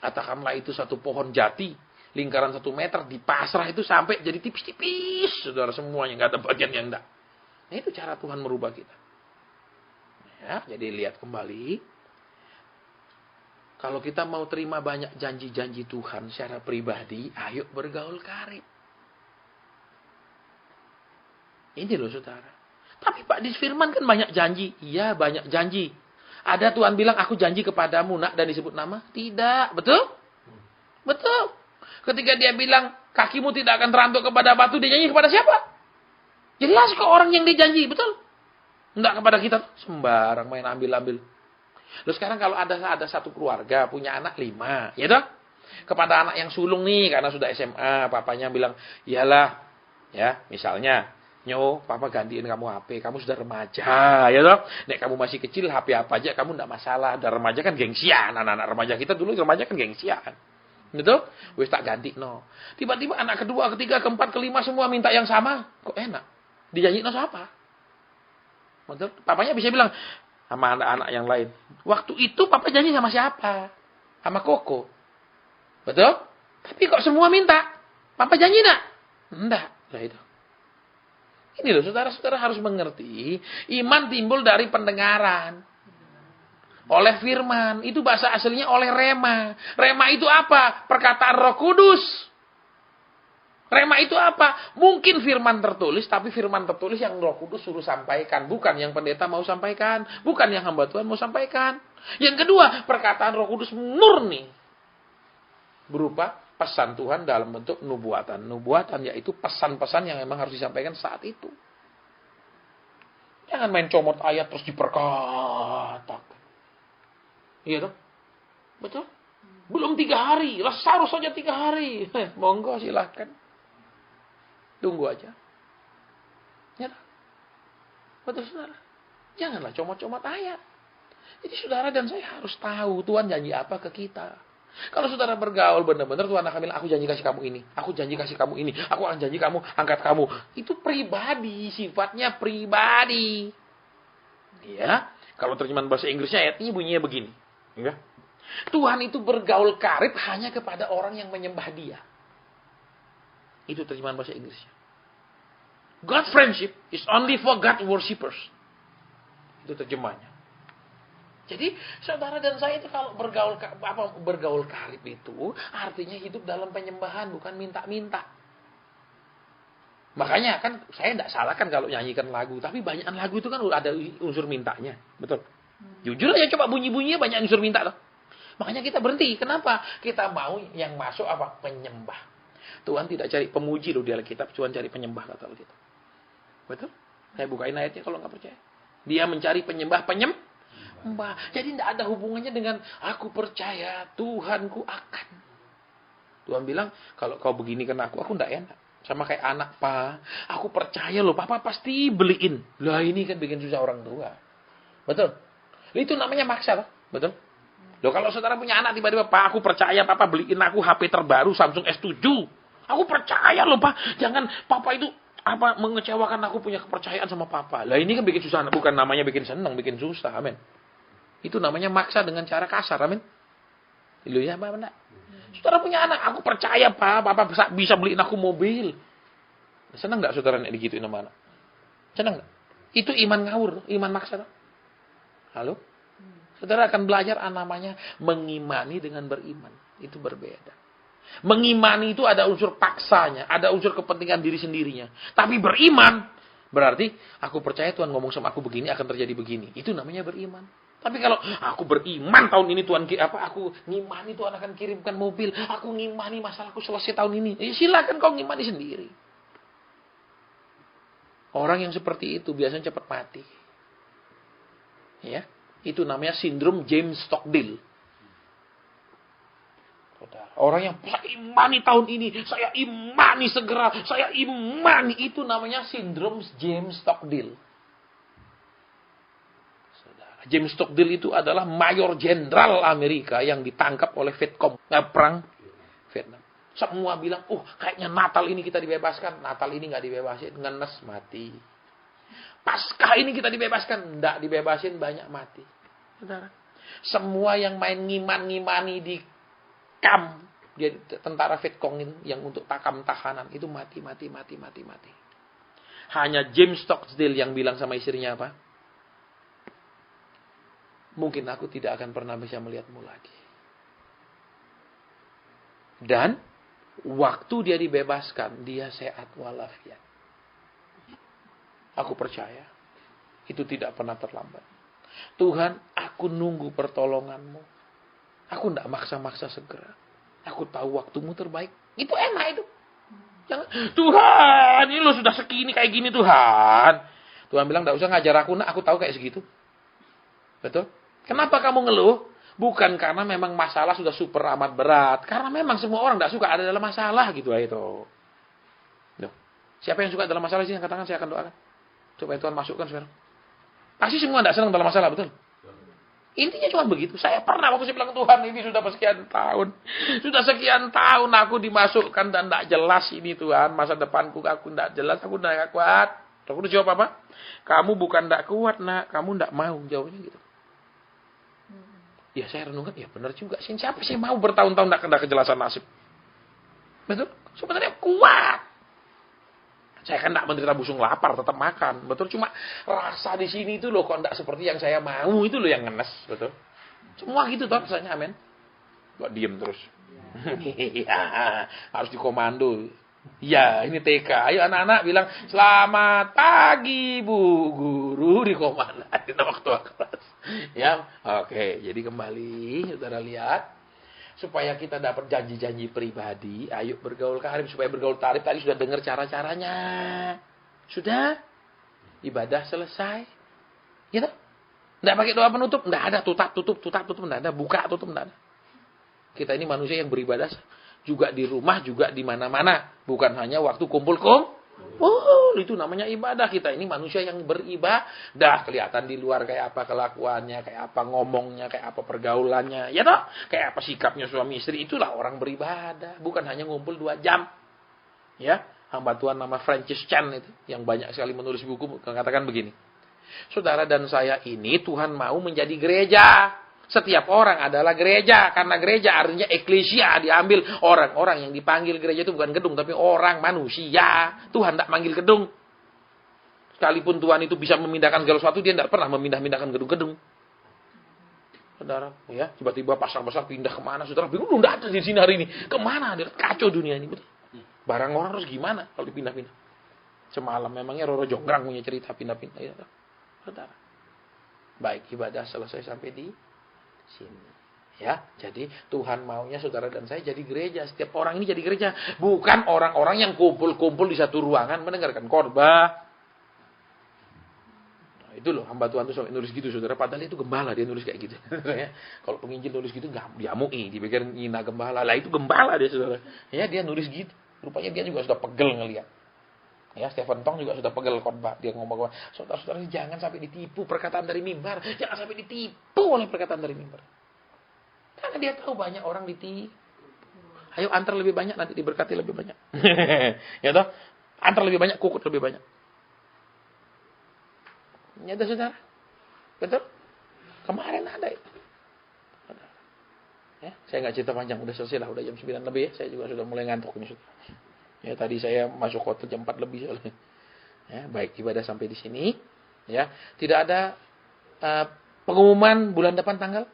[SPEAKER 1] katakanlah itu satu pohon jati, lingkaran 1 meter, dipasrah itu sampai jadi tipis-tipis, saudara semuanya, nggak ada bagian yang enggak. Nah, itu cara Tuhan merubah kita. Ya, jadi lihat kembali, kalau kita mau terima banyak janji-janji Tuhan secara pribadi, ayo bergaul karib. Ini loh saudara. Tapi Pak di firman kan banyak janji. Iya banyak janji. Ada Tuhan bilang, aku janji kepadamu nak, dan disebut nama? Tidak. Betul? Betul. Ketika dia bilang, kakimu tidak akan terantuk kepada batu, dia janji kepada siapa? Jelas ke orang yang dijanji. Betul? Enggak kepada kita. Sembarang main ambil-ambil. Lalu sekarang kalau ada satu keluarga, punya anak 5. Ya toh? Kepada anak yang sulung nih, karena sudah SMA, papanya bilang, iyalah, ya misalnya, Nyo, papa gantiin kamu HP, kamu sudah remaja, ya toh? Nek kamu masih kecil, HP apa aja kamu enggak masalah. Dan remaja kan gengsian, anak-anak remaja kita dulu remaja kan gengsian. Betul? Wis tak ganti no. Tiba-tiba anak kedua, ketiga, keempat, kelima semua minta yang sama. Kok enak? Dijanji no siapa? Betul? Papanya bisa bilang sama anak-anak yang lain. Waktu itu papa janji sama siapa? Sama Koko. Betul? Tapi kok semua minta? Papa janji enggak? Enggak. Lah itu. Ini loh, saudara-saudara harus mengerti, iman timbul dari pendengaran. Oleh firman, itu bahasa aslinya oleh rema. Rema itu apa? Perkataan Roh Kudus. Rema itu apa? Mungkin firman tertulis, tapi firman tertulis yang Roh Kudus suruh sampaikan. Bukan yang pendeta mau sampaikan. Bukan yang hamba Tuhan mau sampaikan. Yang kedua, perkataan Roh Kudus murni. Berupa pesan Tuhan dalam bentuk nubuatan. Nubuatan yaitu pesan-pesan yang memang harus disampaikan saat itu. Jangan main comot ayat terus diperkatakan. Iya dong? Betul? Belum 3 hari. Lazarus saja 3 hari. Monggo silahkan. Tunggu aja. Ya dong? Betul saudara? Janganlah comot-comot ayat. Jadi saudara dan saya harus tahu Tuhan janji apa ke kita. Kalau saudara bergaul benar-benar Tuhan akan bilang, aku janji kasih kamu ini, aku janji kasih kamu ini, aku akan janji kamu angkat kamu. Itu pribadi, sifatnya pribadi. Ya, kalau terjemahan bahasa Inggrisnya ayat ini bunyinya begini. Ya. Tuhan itu bergaul karib hanya kepada orang yang menyembah Dia. Itu terjemahan bahasa Inggrisnya. God friendship is only for God worshippers. Itu terjemahannya. Jadi saudara dan saya itu kalau bergaul karib itu artinya hidup dalam penyembahan, bukan minta-minta. Makanya kan saya tidak salah kan kalau nyanyikan lagu, tapi banyak lagu itu kan ada unsur mintanya, betul. Jujur aja coba bunyi-bunyinya banyak unsur minta loh. Makanya kita berhenti. Kenapa? Kita mau yang masuk apa? Penyembah. Tuhan tidak cari pemuji loh di Alkitab, Tuhan cari penyembah kata Alkitab. Betul? Saya bukain ayatnya kalau nggak percaya. Dia mencari penyembah. Jadi tidak ada hubungannya dengan aku percaya Tuhanku akan. Tuhan bilang, kalau kau begini kan aku tidak enak. Sama kayak anak, Pak. Aku percaya loh, Papa pasti beliin. Lah ini kan bikin susah orang tua. Betul? Itu namanya maksa, Pak. Betul? Loh kalau saudara punya anak tiba-tiba, Pak aku percaya Papa beliin aku HP terbaru Samsung S7. Aku percaya loh, Pak. Jangan Papa itu mengecewakan aku punya kepercayaan sama Papa. Lah ini kan bikin susah. Bukan namanya bikin senang, bikin susah. Amin. Itu namanya maksa dengan cara kasar, amin. Loh ya, Pak, benar. Saudara punya anak, aku percaya, Pak, Papa bisa beliin aku mobil. Senang enggak saudara nek digituin sama anak? Senang enggak? Itu iman ngawur, iman maksa. Halo? Saudara akan belajar namanya mengimani dengan beriman. Itu berbeda. Mengimani itu ada unsur paksanya, ada unsur kepentingan diri sendirinya. Tapi beriman berarti aku percaya Tuhan ngomong sama aku begini akan terjadi begini. Itu namanya beriman. Tapi kalau aku beriman tahun ini Tuhan aku ngimani Tuhan akan kirimkan mobil, aku ngimani masalahku selesai tahun ini. Silakan kau ngimani sendiri. Orang yang seperti itu biasanya cepat mati. Ya, itu namanya sindrom James Stockdale. Orang yang saya imani tahun ini, saya imani segera, saya imani, itu namanya sindrom James Stockdale. James Stockdale itu adalah mayor jenderal Amerika yang ditangkap oleh Vietcong, perang Vietnam. Semua bilang, kayaknya Natal ini kita dibebaskan. Natal ini nggak dibebasin, ngenes mati. Paskah ini kita dibebaskan, nggak dibebasin, banyak mati. Saudara, semua yang main ngimani di kamp, dia tentara Vietcong ini yang untuk takam tahanan itu mati. Hanya James Stockdale yang bilang sama istrinya apa? Mungkin aku tidak akan pernah bisa melihatmu lagi. Dan waktu dia dibebaskan, dia sehat walafiat. Aku percaya itu tidak pernah terlambat. Tuhan, aku nunggu pertolonganmu. Aku tidak maksa-maksa segera. Aku tahu waktumu terbaik. Itu enak itu. Jangan, Tuhan, ini lo sudah segini kayak gini Tuhan. Tuhan bilang, tidak usah ngajar aku tahu kayak segitu. Betul? Kenapa kamu ngeluh? Bukan karena memang masalah sudah super amat berat. Karena memang semua orang tidak suka ada dalam masalah gitu itu. Loh. Siapa yang suka dalam masalah sih? Yang katakan saya akan doakan. Supaya Tuhan masukkan sekarang. Pasti semua tidak senang dalam masalah, betul? Intinya cuma begitu. Saya pernah waktu saya bilang, Tuhan ini sudah sekian tahun. Sudah sekian tahun aku dimasukkan dan tidak jelas ini Tuhan. Masa depanku aku tidak jelas. Aku tidak kuat. Aku udah jawab apa? Kamu bukan tidak kuat nak. Kamu tidak mau. Jawabnya gitu. Ya saya renungkan, ya benar juga. Siapa sih mau bertahun-tahun tidak kena kejelasan nasib? Betul? Sebenarnya kuat. Saya kan tidak menderita busung lapar, tetap makan. Betul? Cuma rasa di sini itu loh, kok tidak seperti yang saya mau, itu loh yang ngenes. Betul? Semua gitu toh rasanya, amin. Kok diem terus? Iya, harus dikomando. Ya, ini TK. Ayo anak-anak bilang, selamat pagi Bu Guru, dikomandin waktu kelas. Ya, oke. Jadi kembali, saudara lihat. Supaya kita dapat janji-janji pribadi, ayo bergaul karib. Supaya bergaul karib, tadi sudah dengar cara-caranya. Sudah? Ibadah selesai. Gitu? Tidak pakai doa penutup? Tidak ada. Tutup. Tidak ada. Buka, tutup. Tidak ada. Kita ini manusia yang beribadah juga di rumah, juga di mana-mana. Bukan hanya waktu kumpul. Itu namanya ibadah. Kita ini manusia yang beribadah. Kelihatan di luar kayak apa kelakuannya, kayak apa ngomongnya, kayak apa pergaulannya. Ya toh? Kayak apa sikapnya suami istri. Itulah orang beribadah. Bukan hanya ngumpul 2 jam. Ya, hamba Tuhan nama Francis Chan itu, yang banyak sekali menulis buku, mengatakan begini. Saudara dan saya ini Tuhan mau menjadi gereja. Setiap orang adalah gereja. Karena gereja artinya eklesia. Diambil orang-orang yang dipanggil gereja itu bukan gedung. Tapi orang, manusia. Tuhan tidak manggil gedung. Sekalipun Tuhan itu bisa memindahkan segala sesuatu, dia tidak pernah memindah-mindahkan gedung-gedung. Saudara, ya, tiba-tiba pasar besar pindah kemana? Saudara bingung, tidak ada di sini hari ini. Kemana? Kacau dunia ini. Betul. Barang orang harus gimana kalau dipindah-pindah? Semalam memangnya Roro Jonggrang punya cerita pindah-pindah. Ya, saudara. Baik, ibadah selesai sampai di sini. Ya, jadi Tuhan maunya saudara dan saya jadi gereja. Setiap orang ini jadi gereja. Bukan orang-orang yang kumpul-kumpul di satu ruangan mendengarkan khotbah. Nah, itu loh, hamba Tuhan tuh sampai nulis gitu, saudara. Padahal itu gembala, dia nulis kayak gitu. Kalau penginjil nulis gitu, nggak diamui, dipikir ngina gembala. Lah itu gembala dia, saudara. Ya, dia nulis gitu. Rupanya dia juga sudah pegel ngelihat. Ya, Stephen Tong juga sudah pegel khotbah. Dia ngomong, saudara-saudara jangan sampai ditipu perkataan dari mimbar. Jangan sampai ditipu oleh perkataan dari mimbar. Karena dia tahu banyak orang ditipu. Ayo antar lebih banyak, nanti diberkati lebih banyak. Ya toh? Antar lebih banyak, kukut lebih banyak. Ya toh, saudara? Betul? Kemarin ada itu. Ya, saya nggak cerita panjang, udah selesai lah, udah jam 9 lebih ya. Saya juga sudah mulai ngantuk ini, saudara. Ya, tadi saya masuk hotel jam 4 lebih soalnya. Ya, baik, ibadah sampai di sini. Ya, tidak ada pengumuman bulan depan tanggal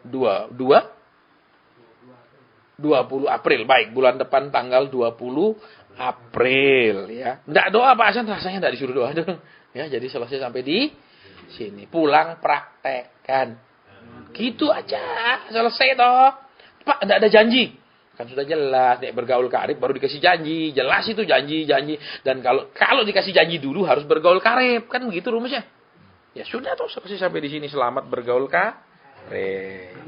[SPEAKER 1] 20 April. Baik, bulan depan tanggal 20 April ya. Enggak doa Pak Hasan, rasanya enggak disuruh doa dong. Ya, jadi selesai sampai di sini. Pulang praktekkan. Gitu aja, selesai toh. Pak, tidak ada janji. Kan sudah jelas, nek bergaul karib baru dikasih janji. Jelas itu janji. Dan kalau dikasih janji dulu harus bergaul karib. Kan begitu rumusnya. Ya sudah toh, selesai sampai di sini. Selamat bergaul karib. Re.